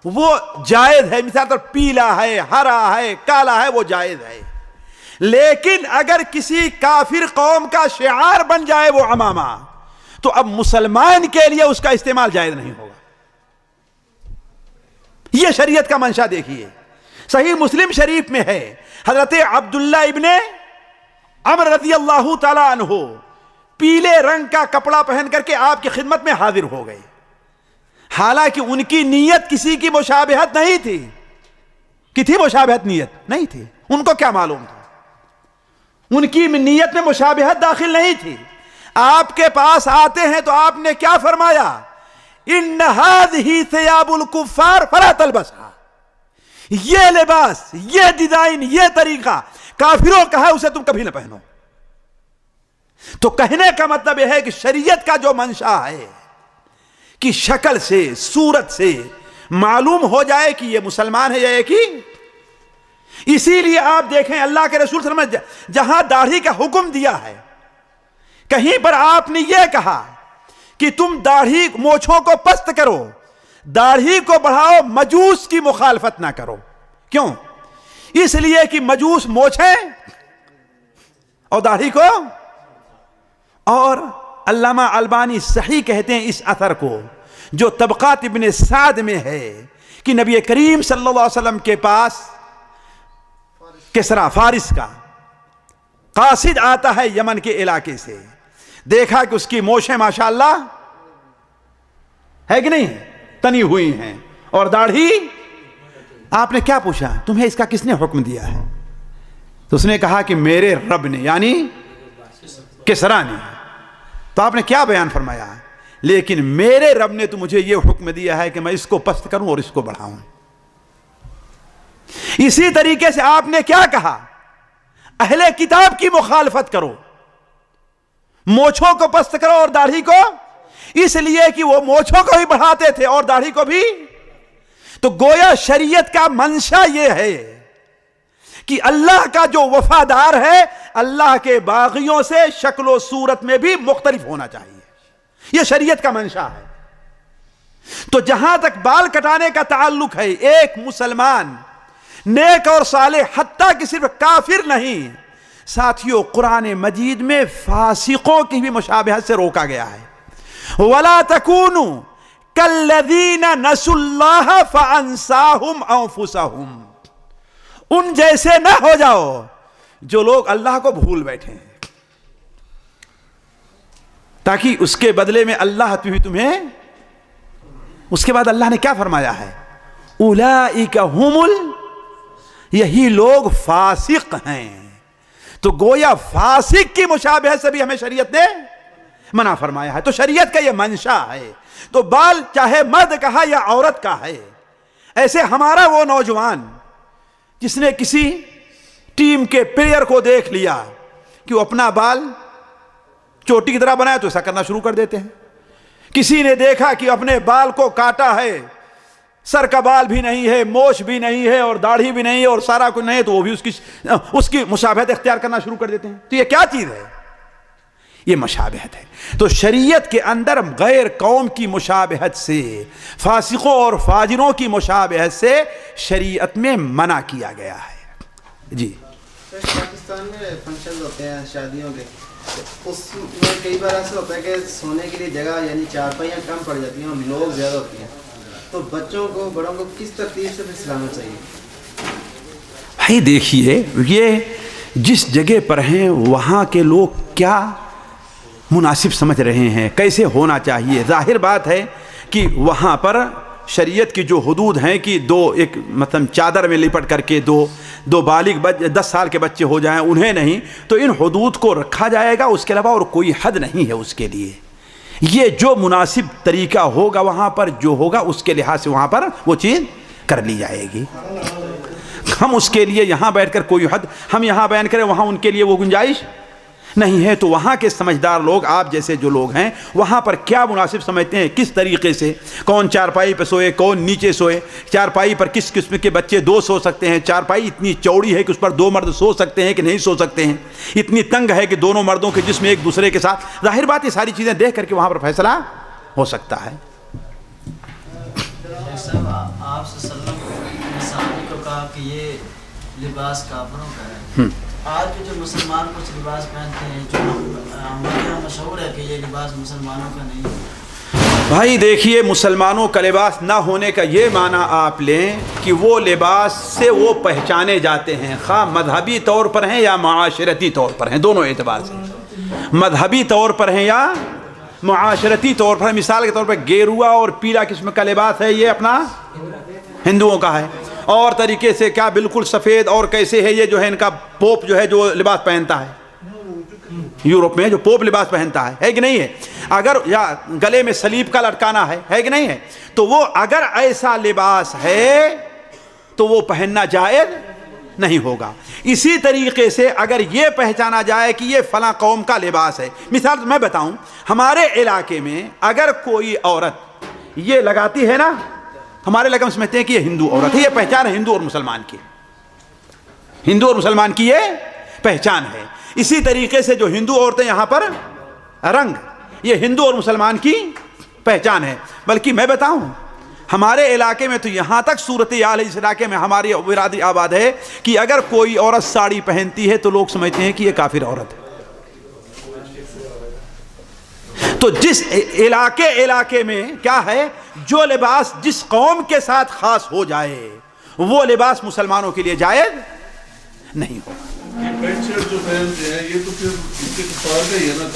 B: وہ جائز ہے۔ مثال طور پیلا ہے، ہرا ہے، کالا ہے، وہ جائز ہے۔ لیکن اگر کسی کافر قوم کا شعار بن جائے وہ عمامہ، تو اب مسلمان کے لیے اس کا استعمال جائز نہیں ہوگا۔ یہ شریعت کا منشا دیکھیے۔ صحیح مسلم شریف میں ہے، حضرت عبداللہ ابن عمر رضی اللہ تعالیٰ عنہ پیلے رنگ کا کپڑا پہن کر کے آپ کی خدمت میں حاضر ہو گئے، حالانکہ ان کی نیت کسی کی مشابہت نہیں تھی۔ کی تھی مشابہت؟ نیت نہیں تھی، ان کو کیا معلوم تھا؟ ان کی نیت میں مشابہت داخل نہیں تھی۔ آپ کے پاس آتے ہیں تو آپ نے کیا فرمایا؟ ان هذه ثياب الكفار فلا تلبسها۔ یہ لباس، یہ ڈیزائن، یہ طریقہ کافروں کا ہے، اسے تم کبھی نہ پہنو۔ تو کہنے کا مطلب یہ ہے کہ شریعت کا جو منشا ہے کہ شکل سے، صورت سے معلوم ہو جائے کہ یہ مسلمان ہے یا ایک ہی۔ اسی لیے آپ دیکھیں اللہ کے رسول صلی اللہ علیہ وسلم نے جہاں داڑھی کا حکم دیا ہے، کہیں پر آپ نے یہ کہا کہ تم داڑھی مونچھوں کو پست کرو، داڑھی کو بڑھاؤ، مجوس کی مخالفت نہ کرو۔ کیوں؟ اس لیے کہ مجوس مونچھیں اور داڑھی کو، اور علامہ البانی صحیح کہتے ہیں اس اثر کو جو طبقات ابن سعد میں ہے کہ نبی کریم صلی اللہ علیہ وسلم کے پاس کسرا فارس کا قاصد آتا ہے یمن کے علاقے سے، دیکھا کہ اس کی موچھیں ماشاءاللہ ہے کہ نہیں تنی ہوئی ہیں اور داڑھی۔ آپ نے کیا پوچھا؟ تمہیں اس کا کس نے حکم دیا ہے؟ تو اس نے کہا کہ میرے رب نے، یعنی کسرا نے۔ تو آپ نے کیا بیان فرمایا؟ لیکن میرے رب نے تو مجھے یہ حکم دیا ہے کہ میں اس کو پست کروں اور اس کو بڑھاؤں۔ اسی طریقے سے آپ نے کیا کہا؟ اہل کتاب کی مخالفت کرو، مونچھوں کو پست کرو اور داڑھی کو، اس لیے کہ وہ مونچھوں کو بھی بڑھاتے تھے اور داڑھی کو بھی۔ تو گویا شریعت کا منشا یہ ہے کہ اللہ کا جو وفادار ہے اللہ کے باغیوں سے شکل و صورت میں بھی مختلف ہونا چاہیے۔ یہ شریعت کا منشا ہے۔ تو جہاں تک بال کٹانے کا تعلق ہے، ایک مسلمان نیک اور صالح، حتیٰ کہ صرف کافر نہیں، ساتھیوں قرآن مجید میں فاسقوں کی بھی مشابہت سے روکا گیا ہے۔ وَلَا تَكُونُوا كَالَّذِينَ نَسُوا اللَّهَ فَأَنسَاهُمْ أَنفُسَهُمْ، ان جیسے نہ ہو جاؤ جو لوگ اللہ کو بھول بیٹھے ہیں، تاکہ اس کے بدلے میں اللہ تمہیں، اس کے بعد اللہ نے کیا فرمایا ہے؟ اولئک ہم یہی لوگ فاسق ہیں۔ تو گویا فاسق کی مشابہت سے بھی ہمیں شریعت نے منع فرمایا ہے۔ تو شریعت کا یہ منشا ہے۔ تو بال چاہے مرد کا ہے یا عورت کا ہے، ایسے ہمارا وہ نوجوان جس نے کسی ٹیم کے پلیئر کو دیکھ لیا کہ وہ اپنا بال چوٹی کی طرح بنایا تو ایسا کرنا شروع کر دیتے ہیں۔ کسی نے دیکھا کہ اپنے بال کو کاٹا ہے، سر کا بال بھی نہیں ہے، موچھ بھی نہیں ہے اور داڑھی بھی نہیں ہے اور سارا کچھ نہیں ہے، تو وہ بھی اس کی مشابہت اختیار کرنا شروع کر دیتے ہیں۔ تو یہ کیا چیز ہے؟ یہ مشابہت ہے۔ تو شریعت کے اندر غیر قوم کی مشابہت سے، فاسقوں اور فاجروں کی مشابہت سے شریعت میں منع کیا گیا ہے۔ جی
H: پاکستان میں فنکشن ہوتے ہیں شادیوں کے، اس میں کئی بار ایسا ہوتا ہے کہ سونے کے لیے جگہ یعنی چارپائیاں کم پڑ جاتی ہیں اور لوگ زیادہ ہوتے ہیں، تو بچوں کو بڑوں کو کس ترتیب سے پھر سلانا چاہیے؟
B: بھائی دیکھیے، یہ جس جگہ پر ہیں وہاں کے لوگ کیا مناسب سمجھ رہے ہیں، کیسے ہونا چاہیے۔ ظاہر بات ہے کہ وہاں پر شریعت کی جو حدود ہیں کہ دو ایک مثلا چادر میں لپٹ کر کے دو بالغ 10 سال کے بچے ہو جائیں، انہیں نہیں، تو ان حدود کو رکھا جائے گا، اس کے علاوہ اور کوئی حد نہیں ہے اس کے لیے۔ یہ جو مناسب طریقہ ہوگا وہاں پر جو ہوگا اس کے لحاظ سے وہاں پر وہ چیز کر لی جائے گی۔ ہم اس کے لیے یہاں بیٹھ کر کوئی حد ہم یہاں بیان کریں، وہاں ان کے لیے وہ گنجائش نہیں ہے۔ تو وہاں کے سمجھدار لوگ، آپ جیسے جو لوگ ہیں، وہاں پر کیا مناسب سمجھتے ہیں، کس طریقے سے، کون چارپائی پہ سوئے، کون نیچے سوئے، چارپائی پر کس قسم کے بچے 2 سو سکتے ہیں، چارپائی اتنی چوڑی ہے کہ اس پر 2 مرد سو سکتے ہیں کہ نہیں سو سکتے ہیں، اتنی تنگ ہے کہ دونوں مردوں کے جسم ایک دوسرے کے ساتھ، ظاہر بات یہ ساری چیزیں دیکھ کر کے وہاں پر فیصلہ ہو سکتا ہے۔
I: آپ صلی اللہ علیہ وسلم نے صحابی کو کہا کہ یہ لباس کافروں کا ہے، آج بھی جو مسلمان کچھ لباس پہنتے ہیں جو ہمارے یہاں مشہور ہے کہ یہ لباس مسلمانوں کا نہیں ہے۔
B: بھائی دیکھیے، مسلمانوں کا لباس نہ ہونے کا یہ معنی آپ لیں کہ وہ لباس سے وہ پہچانے جاتے ہیں، خواہ مذہبی طور پر ہیں یا معاشرتی طور پر ہیں، دونوں اعتبار سے، مذہبی طور پر ہیں یا معاشرتی طور پر۔ مثال کے طور پر گیروا اور پیلا قسم کا لباس ہے، یہ اپنا ہندوؤں کا ہے، اور طریقے سے کیا بالکل سفید، اور کیسے ہے یہ جو ہے ان کا پوپ جو ہے جو لباس پہنتا ہے یورپ میں، جو پوپ لباس پہنتا ہے کہ نہیں ہے، اگر یا گلے میں صلیب کا لٹکانا ہے کہ نہیں ہے، تو وہ اگر ایسا لباس ہے تو وہ پہننا جائز نہیں ہوگا۔ اسی طریقے سے اگر یہ پہچانا جائے کہ یہ فلاں قوم کا لباس ہے، مثال میں بتاؤں، ہمارے علاقے میں اگر کوئی عورت یہ لگاتی ہے نا، ہمارے علاقے میں سمجھتے ہیں کہ یہ ہندو عورت ہے، یہ پہچان ہے ہندو اور مسلمان کی، ہندو اور مسلمان کی یہ پہچان ہے۔ اسی طریقے سے جو ہندو عورتیں یہاں پر رنگ، یہ ہندو اور مسلمان کی پہچان ہے۔ بلکہ میں بتاؤں، ہمارے علاقے میں تو یہاں تک صورتحال ہے، اس علاقے میں ہماری برادری آباد ہے کہ اگر کوئی عورت ساڑی پہنتی ہے تو لوگ سمجھتے ہیں کہ یہ کافر عورت ہے۔ تو جس علاقے میں کیا ہے، جو لباس جس قوم کے ساتھ خاص ہو جائے وہ لباس مسلمانوں کے لیے جائز نہیں ہوگا۔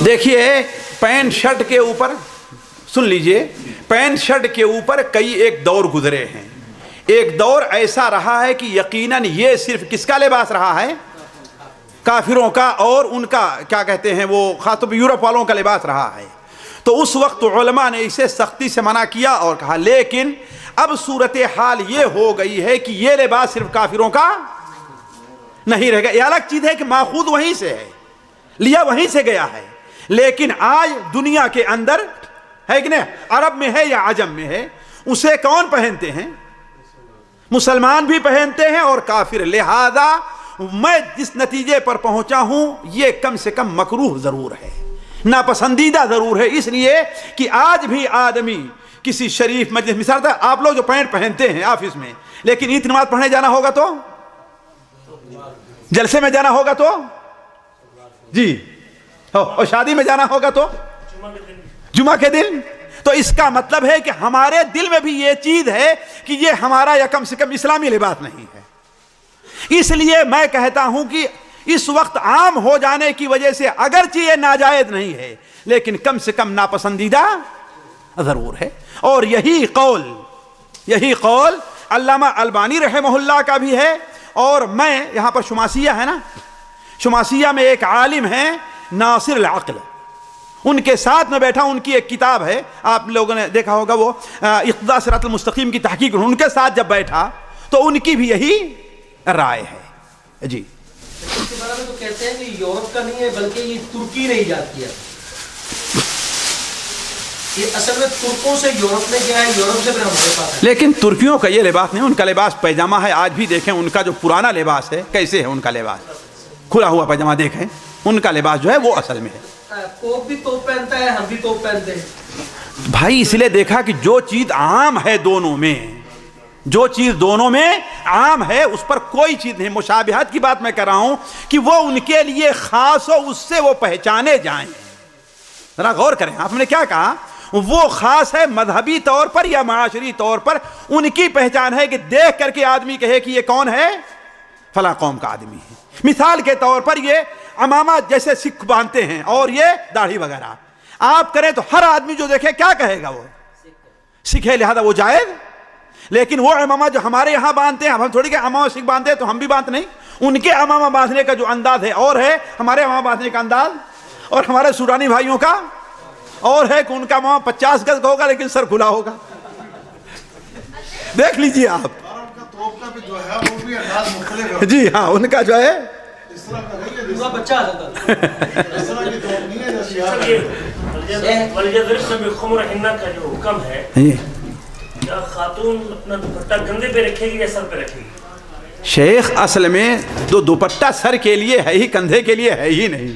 B: دیکھیے، پینٹ شرٹ کے اوپر سن لیجئے، پینٹ شرٹ کے اوپر کئی ایک دور گزرے ہیں۔ ایک دور ایسا رہا ہے کہ یقیناً یہ صرف کس کا لباس رہا ہے، کافروں کا، اور ان کا کیا کہتے ہیں وہ خاص طور پر یورپ والوں کا لباس رہا ہے۔ تو اس وقت علماء نے اسے سختی سے منع کیا اور کہا، لیکن اب صورتحال یہ ہو گئی ہے کہ یہ لباس صرف کافروں کا نہیں رہے گا۔ یہ الگ چیز ہے کہ ماخوذ وہیں سے ہے، لیا وہیں سے گیا ہے، لیکن آج دنیا کے اندر ہے کہ نہیں، عرب میں ہے یا عجم میں ہے، اسے کون پہنتے ہیں؟ مسلمان بھی پہنتے ہیں اور کافر۔ لہذا میں جس نتیجے پر پہنچا ہوں یہ کم سے کم مکروہ ضرور ہے، ناپسندیدہ ضرور ہے، اس لیے کہ آج بھی آدمی کسی شریف مجلس، مثال تھا آپ لوگ جو پینٹ پہنتے ہیں آفس میں، لیکن عید نماز پڑھنے جانا ہوگا تو، جلسے میں جانا ہوگا تو، جی، اور شادی میں جانا ہوگا تو جمعہ کے دن. تو اس کا مطلب ہے کہ ہمارے دل میں بھی یہ چیز ہے کہ یہ ہمارا یا کم سے کم اسلامی لباس نہیں ہے. اس لیے میں کہتا ہوں کہ اس وقت عام ہو جانے کی وجہ سے اگرچہ یہ ناجائز نہیں ہے لیکن کم سے کم ناپسندیدہ ضرور ہے. اور یہی قول علامہ البانی رحمہ اللہ کا بھی ہے. اور میں یہاں پر شماسیہ ہے نا، شماسیہ میں ایک عالم ہیں ناصر العقل، ان کے ساتھ میں بیٹھا، ان کی ایک کتاب ہے آپ لوگوں نے دیکھا ہوگا، وہ اقتداء صراط المستقیم کی تحقیق، ان کے ساتھ جب بیٹھا تو ان کی بھی یہی رائے ہے. جی
J: اس کے بارے میں تو کہتے ہیں کہ یورپ کا نہیں ہے بلکہ یہ ترکی نے ایجاد کیا. یہ اصل میں ترکوں سے یورپ نے کیا ہے، یورپ سے پھر ہمارے پاس ہے.
B: لیکن ترکیوں کا یہ لباس نہیں، ان کا لباس پیجامہ ہے. آج بھی دیکھیں ان کا جو پرانا لباس ہے کیسے ہے، ان کا لباس کھلا ہوا پیجامہ، دیکھیں ان کا لباس جو ہے وہ اصل میں ہے.
J: پوپ بھی توپ پہنتا ہے، ہم بھی توپ پہنتے ہیں
B: بھائی. اس لیے دیکھا کہ جو چیز عام ہے دونوں میں، جو چیز دونوں میں عام ہے اس پر کوئی چیز نہیں. مشابہت کی بات میں کر رہا ہوں کہ وہ ان کے لیے خاص ہو، اس سے وہ پہچانے جائیں. ذرا غور کریں، آپ نے کیا کہا، وہ خاص ہے مذہبی طور پر یا معاشری طور پر، ان کی پہچان ہے کہ دیکھ کر کے آدمی کہے کہ یہ کون ہے، فلاں قوم کا آدمی ہے. مثال کے طور پر یہ عمامہ جیسے سکھ باندھتے ہیں اور یہ داڑھی وغیرہ آپ کریں تو ہر آدمی جو دیکھے کیا کہے گا، وہ سکھ ہے لہذا وہ جائز. لیکن وہ عمامہ جو ہمارے یہاں باندھتے ہیں، اب ہم تھوڑی کہ عمامہ سکھ باندھتے ہیں تو ہم بھی باندھتے نہیں. ان کے عمامہ باندھنے کا جو انداز ہے اور ہے ہمارے عمامہ باندھنے کا انداز، اور ہمارے سوڈانی بھائیوں کا اور ہے کہ ان کا عمامہ 50 گز کا ہوگا لیکن سر کھلا ہوگا. دیکھ لیجئے آپ. جی ہاں، ان کا جو ہے
J: بچہ آ جاتا
F: کا جو حکم ہے، کیا خاتون اپنا دوپٹہ گندے پہ رکھے گی یا سر پہ رکھے گی؟
B: شیخ اصل میں دوپٹہ سر کے لیے ہے ہی، کندھے کے لیے ہے ہی نہیں.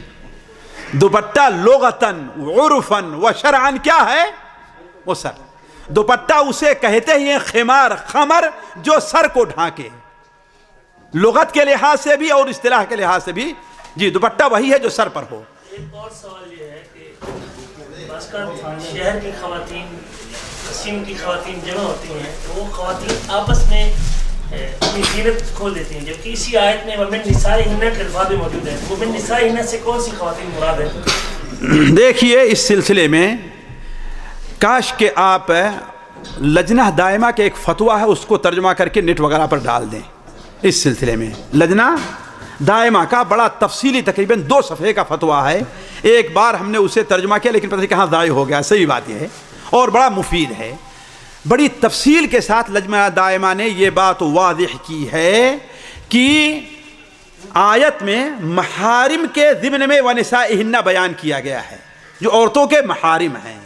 B: دوپٹہ لغتاً عرفاً و شرعاً کیا ہے، وہ سر. دوپٹہ اسے کہتے ہیں خمار، خمر جو سر کو ڈھانکے، لغت کے لحاظ سے بھی اور اصطلاح کے لحاظ سے بھی. جی دوپٹہ وہی ہے جو سر پر ہو.
F: ایک اور سوال یہ ہے کہ بعض کا شہر کی خواتین، قصیم کی خواتین جمع ہوتی ہیں تو وہ خواتین آپس میں اپنی زینت کھول دیتی ہیں، جبکہ اسی آیت میں ومن نسائہن کے الفاظ موجود ہیں. ومن نسائہن سے کون سی خواتین مراد ہے؟
B: دیکھیے اس سلسلے میں کاش کہ آپ لجنہ دائمہ کے ایک فتویٰ ہے اس کو ترجمہ کر کے نیٹ وغیرہ پر ڈال دیں. اس سلسلے میں لجنہ دائمہ کا بڑا تفصیلی تقریباً 2 صفحے کا فتویٰ ہے. ایک بار ہم نے اسے ترجمہ کیا لیکن پتہ نہیں کہاں ضائع ہو گیا. صحیح بات یہ ہے اور بڑا مفید ہے. بڑی تفصیل کے ساتھ لجنہ دائمہ نے یہ بات واضح کی ہے کہ آیت میں محارم کے ضمن میں ونسائہن بیان کیا گیا ہے، جو عورتوں کے محارم ہیں.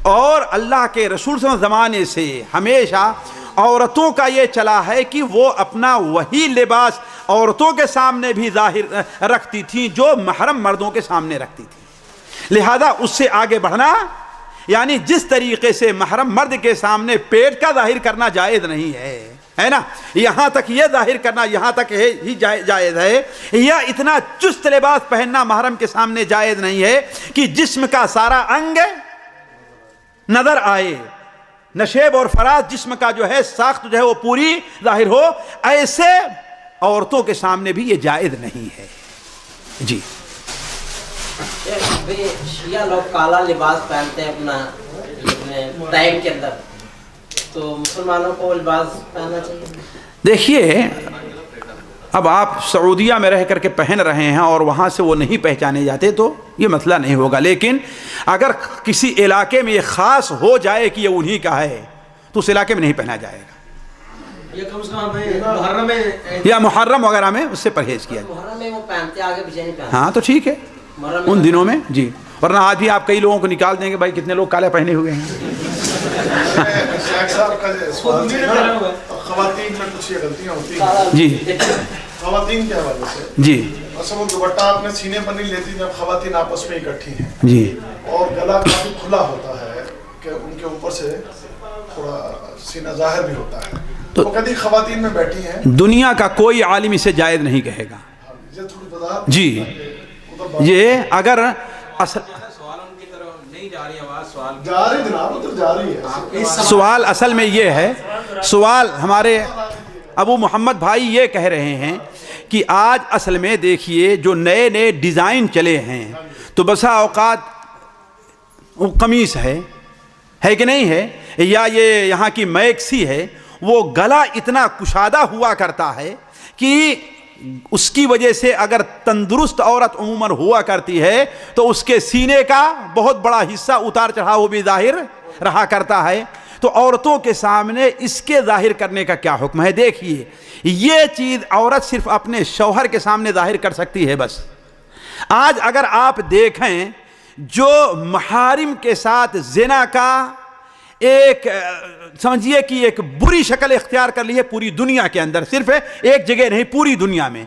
B: اور اللہ کے رسول صلی اللہ علیہ وسلم زمانے سے ہمیشہ عورتوں کا یہ چلا ہے کہ وہ اپنا وہی لباس عورتوں کے سامنے بھی ظاہر رکھتی تھیں جو محرم مردوں کے سامنے رکھتی تھیں. لہذا اس سے آگے بڑھنا، یعنی جس طریقے سے محرم مرد کے سامنے پیٹ کا ظاہر کرنا جائز نہیں ہے نا، یہاں تک یہ ظاہر کرنا یہاں تک ہی جائز ہے، یا اتنا چست لباس پہننا محرم کے سامنے جائز نہیں ہے کہ جسم کا سارا انگ نظر آئے، نشیب اور فراز جسم کا جو ہے ساخت جو ہے وہ پوری ظاہر ہو. ایسے عورتوں کے سامنے بھی یہ جائز نہیں ہے. جی
C: شیعہ لوگ کالا لباس پہنتے ہیں اپنا ٹائم کے اندر، تو مسلمانوں کو لباس پہننا چاہیے.
B: دیکھیے اب آپ سعودیہ میں رہ کر کے پہن رہے ہیں اور وہاں سے وہ نہیں پہچانے جاتے تو یہ مسئلہ نہیں ہوگا. لیکن اگر کسی علاقے میں یہ خاص ہو جائے کہ یہ انہی کا ہے تو اس علاقے میں نہیں پہنا جائے گا.
J: یہ کم سے کم محرم میں
B: یا محرم وغیرہ میں اس سے پرہیز کیا جائے.
C: محرم میں وہ پہنتے آگے پیچھے نہیں پہنتے.
B: ہاں تو ٹھیک ہے ان دنوں میں. جی ورنہ آج بھی آپ کئی لوگوں کو نکال دیں گے بھائی کتنے لوگ کالے پہنے ہوئے ہیں.
D: خواتین میں کچھ یہ غلطیاں ہوتی ہیں.
B: جی
D: خواتین کے حوالے سے
B: جی
D: اصل وہ دوپٹہ اپنے سینے پر نہیں لیتی جب خواتین آپس میں اکٹھی ہیں.
B: جی
D: اور گلا کافی کھلا ہوتا ہے کہ ان کے اوپر سے تھوڑا سینہ ظاہر بھی ہوتا ہے. تو کدی خواتین میں بیٹھی ہیں,
B: دنیا کا کوئی عالم اسے جائز نہیں کہے گا.
D: یہ تھوڑی وضاحت
B: جی یہ اگر اصل
D: جاری جناب ادھر جاری ہے.
B: سوال اصل میں یہ ہے, سوال ہمارے ابو محمد بھائی یہ کہہ رہے ہیں کہ آج اصل میں دیکھیے جو نئے نئے ڈیزائن چلے ہیں تو بسا اوقات قمیص ہے کہ نہیں ہے, یا یہ یہاں کی میکسی ہے, وہ گلا اتنا کشادہ ہوا کرتا ہے کہ اس کی وجہ سے اگر تندرست عورت عموماً ہوا کرتی ہے تو اس کے سینے کا بہت بڑا حصہ اتار چڑھا وہ بھی ظاہر رہا کرتا ہے. تو عورتوں کے سامنے اس کے ظاہر کرنے کا کیا حکم ہے؟ دیکھیے یہ چیز عورت صرف اپنے شوہر کے سامنے ظاہر کر سکتی ہے بس. آج اگر آپ دیکھیں جو محارم کے ساتھ زنا کا ایک سمجھیے کہ ایک بری شکل اختیار کر لی ہے پوری دنیا کے اندر, صرف ایک جگہ نہیں پوری دنیا میں,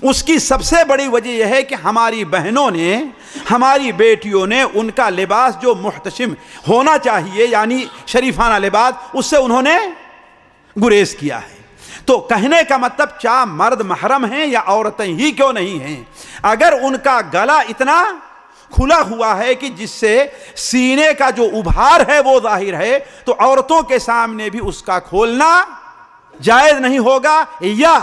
B: اس کی سب سے بڑی وجہ یہ ہے کہ ہماری بہنوں نے, ہماری بیٹیوں نے ان کا لباس جو محتشم ہونا چاہیے یعنی شریفانہ لباس, اس سے انہوں نے گریز کیا ہے. تو کہنے کا مطلب چاہے مرد محرم ہیں یا عورتیں ہی کیوں نہیں ہیں, اگر ان کا گلا اتنا کھلا ہوا ہے کہ جس سے سینے کا جو ابھار ہے وہ ظاہر ہے تو عورتوں کے سامنے بھی اس کا کھولنا جائز نہیں ہوگا. یا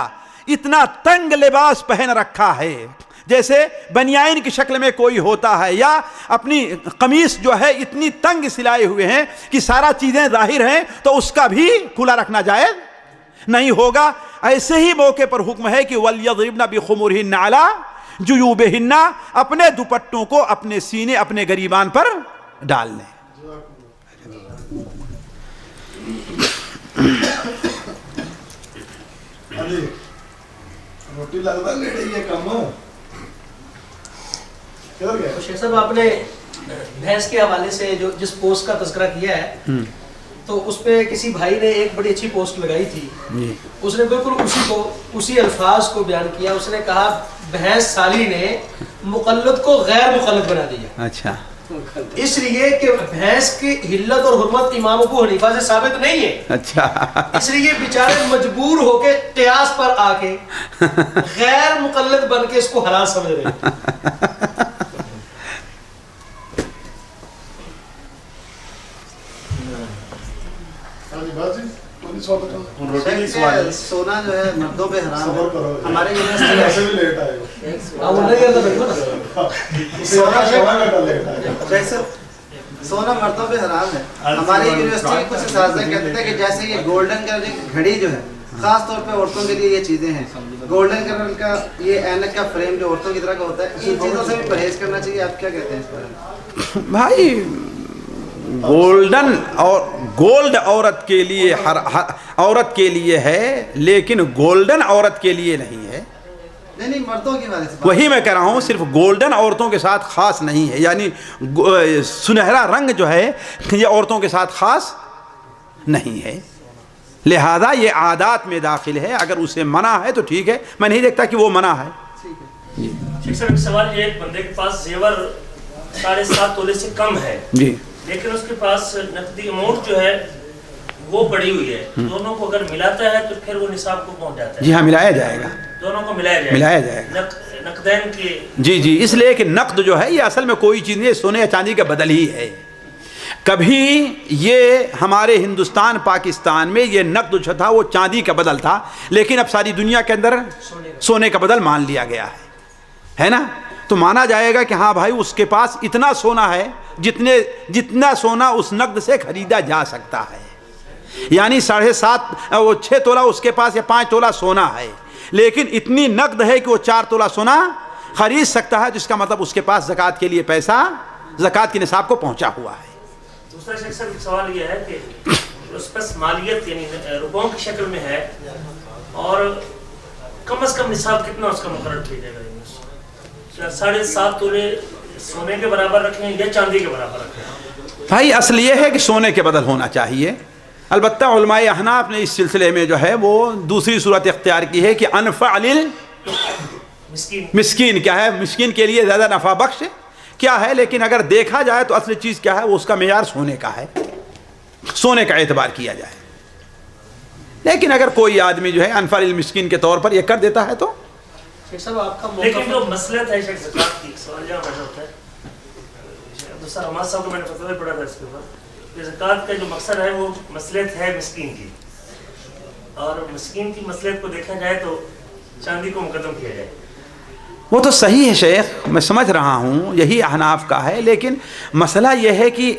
B: اتنا تنگ لباس پہن رکھا ہے جیسے بنیائن کی شکل میں کوئی ہوتا ہے, یا اپنی قمیص جو ہے اتنی تنگ سلائے ہوئے ہیں کہ سارا چیزیں ظاہر ہیں, تو اس کا بھی کھلا رکھنا جائز نہیں ہوگا. ایسے ہی موقع پر حکم ہے کہ وَلْيَضْرِبْنَ بِخُمُرِهِنَّ عَلَىٰ جیوبہن, اپنے دوپٹوں کو اپنے سینے اپنے گریبان پر ڈال لیں.
D: روٹی لگتا لے رہی ہے کم
J: شیخ صاحب آپ نے بھینس کے حوالے سے جو جس پوسٹ کا تذکرہ کیا ہے تو اس پہ کسی بھائی نے ایک بڑی اچھی پوسٹ لگائی تھی, اس نے بالکل اسی الفاظ کو بیان کیا. اس نے کہا بھینس سالی نے مقلد کو غیر مقلد بنا دیا.
B: اچھا,
J: اس لیے کہ بھینس کی حلت اور حرمت امام ابو حنیفہ سے ثابت نہیں ہے.
B: اچھا,
J: اس لیے بیچارے مجبور ہو کے قیاس پر آ کے غیر مقلد بن کے اس کو حلال سمجھ رہے ہیں.
H: سونا جو ہے مردوں پہ حرام ہے. ہمارے سونا مردوں پہ حرام ہے. ہماری یونیورسٹی کے کچھ اساتذہ کہتے ہیں کہ جیسے یہ گولڈن کلر گھڑی جو ہے خاص طور پہ عورتوں کے لیے یہ چیزیں ہیں, گولڈن کلر کا یہ اینک کا فریم جو عورتوں کی طرح کا ہوتا ہے, ان چیزوں سے بھی پرہیز کرنا چاہیے. آپ کیا کہتے ہیں اس پر؟
B: بھائی گولڈن اور گولڈ عورت کے لیے عورت کے لیے ہے, لیکن گولڈن عورت کے لیے نہیں ہے.
H: نہیں مردوں کی وجہ سے
B: وہی میں کہہ رہا ہوں, صرف گولڈن عورتوں کے ساتھ خاص نہیں ہے, یعنی سنہرا رنگ جو ہے یہ عورتوں کے ساتھ خاص نہیں ہے. لہذا یہ عادات میں داخل ہے. اگر اسے منع ہے تو ٹھیک ہے, میں نہیں دیکھتا کہ وہ منع ہے.
F: ٹھیک سر, ایک سوال یہ, ایک بندے کے پاس زیور 7.5 تولے سے کم ہے
B: جی,
F: لیکن اس کے پاس نقدی اماؤنٹ جو ہے وہ پڑی ہوئی ہے, دونوں کو اگر ملاتا ہے تو پھر وہ نصاب کو پہنچ جاتا ہے.
B: جی ہاں, ملایا جائے گا,
F: دونوں کو ملایا جائے گا نقدین کے.
B: جی, اس لیے کہ نقد جو ہے یہ اصل میں کوئی چیز نہیں, سونے یا چاندی کا بدل ہی ہے. کبھی یہ ہمارے ہندوستان پاکستان میں یہ نقد جو تھا وہ چاندی کا بدل تھا, لیکن اب ساری دنیا کے اندر سونے کا بدل مان لیا گیا ہے نا. تو مانا جائے گا کہ ہاں بھائی اس کے پاس اتنا سونا ہے جتنا سونا اس نقد سے خریدا جا سکتا ہے. یعنی 6 تولہ اس کے پاس یا 5 تولہ سونا ہے, لیکن اتنی نقد ہے کہ وہ 4 تولہ سونا خرید سکتا ہے, جس کا مطلب اس کے پاس زکوٰۃ کے لیے پیسہ زکوٰۃ کے نصاب کو پہنچا ہوا ہے.
F: دوسرا شیخ صاحب سوال یہ ہے کہ اس پاس مالیت یعنی روپوں کی شکل میں ہے, اور کم از کم نصاب کتنا اس کا مقرر کیا جائے گا؟ 7.5 تولے سونے کے برابر رکھیں یا چاندی کے برابر رکھیں؟
B: بھائی اصل یہ ہے کہ سونے کے بدل ہونا چاہیے. البتہ علماء احناف نے اس سلسلے میں جو ہے وہ دوسری صورت اختیار کی ہے کہ انفع مسکین کیا ہے, مسکین کے لیے زیادہ نفع بخش کیا ہے. لیکن اگر دیکھا جائے تو اصل چیز کیا ہے, وہ اس کا معیار سونے کا ہے. سونے کا اعتبار کیا جائے. لیکن اگر کوئی آدمی جو ہے انفع للمسکین کے طور پر یہ کر دیتا ہے تو
J: شیخ صاحب آپ کا
F: لیکن جو مسئلہ ہے شیخ زکات کی سوال جہاں پیدا ہوتا ہے دوسرا حماد صاحب کو میں نے فتویٰ بھی پڑھا تھا اس کے اوپر کہ زکات کا جو مقصد ہے وہ مصلحت ہے مسکین کی, اور مسکین کی مصلحت کو دیکھا جائے تو چاندی کو مقدم کیا جائے.
B: وہ تو صحیح ہے شیخ, میں سمجھ رہا ہوں یہی احناف کا ہے, لیکن مسئلہ یہ ہے کہ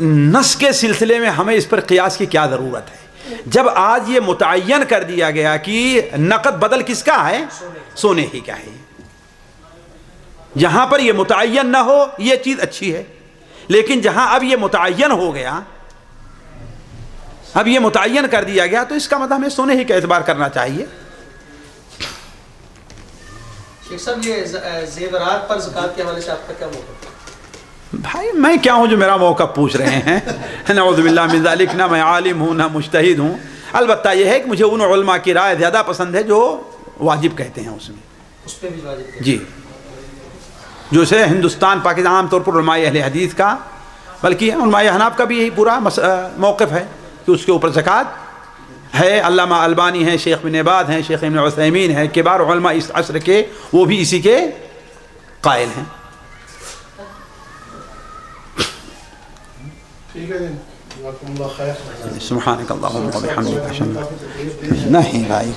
B: نص کے سلسلے میں ہمیں اس پر قیاس کی کیا ضرورت ہے. جب آج یہ متعین کر دیا گیا کہ نقد بدل کس کا ہے, سونے ہی کا ہے, جہاں پر یہ متعین نہ ہو یہ چیز اچھی ہے, لیکن جہاں اب یہ متعین ہو گیا, اب یہ متعین کر دیا گیا, تو اس کا مطلب ہمیں سونے ہی کا اعتبار کرنا چاہیے.
J: شیخ صاحب یہ زیورات پر زکات کے حوالے سے آپ کا کیا موقف ہے؟
B: بھائی میں کیا ہوں جو میرا موقف پوچھ رہے ہیں, نعوذ باللہ من ذالک, نہ میں عالم ہوں نہ مجتہد ہوں. البتہ یہ ہے کہ مجھے ان علماء کی رائے زیادہ پسند ہے جو واجب کہتے ہیں اس میں,
J: اس پہ بھی واجب کہتے ہیں.
B: جی, جو سے ہندوستان پاکستان عام طور پر علماء اہل حدیث کا, بلکہ علماء احناف کا بھی یہی پورا موقف ہے کہ اس کے اوپر زکوٰۃ ہے. علامہ البانی ہیں, شیخ بن باز ہیں, شیخ ابن عثیمین ہیں, کبار علماء اس عصر کے, وہ بھی اسی کے قائل ہیں.
D: ٹھیک ہے جی, جزاکم اللہ خیر.
B: سبحانک اللہم و بحمدک, نہیں بھائی.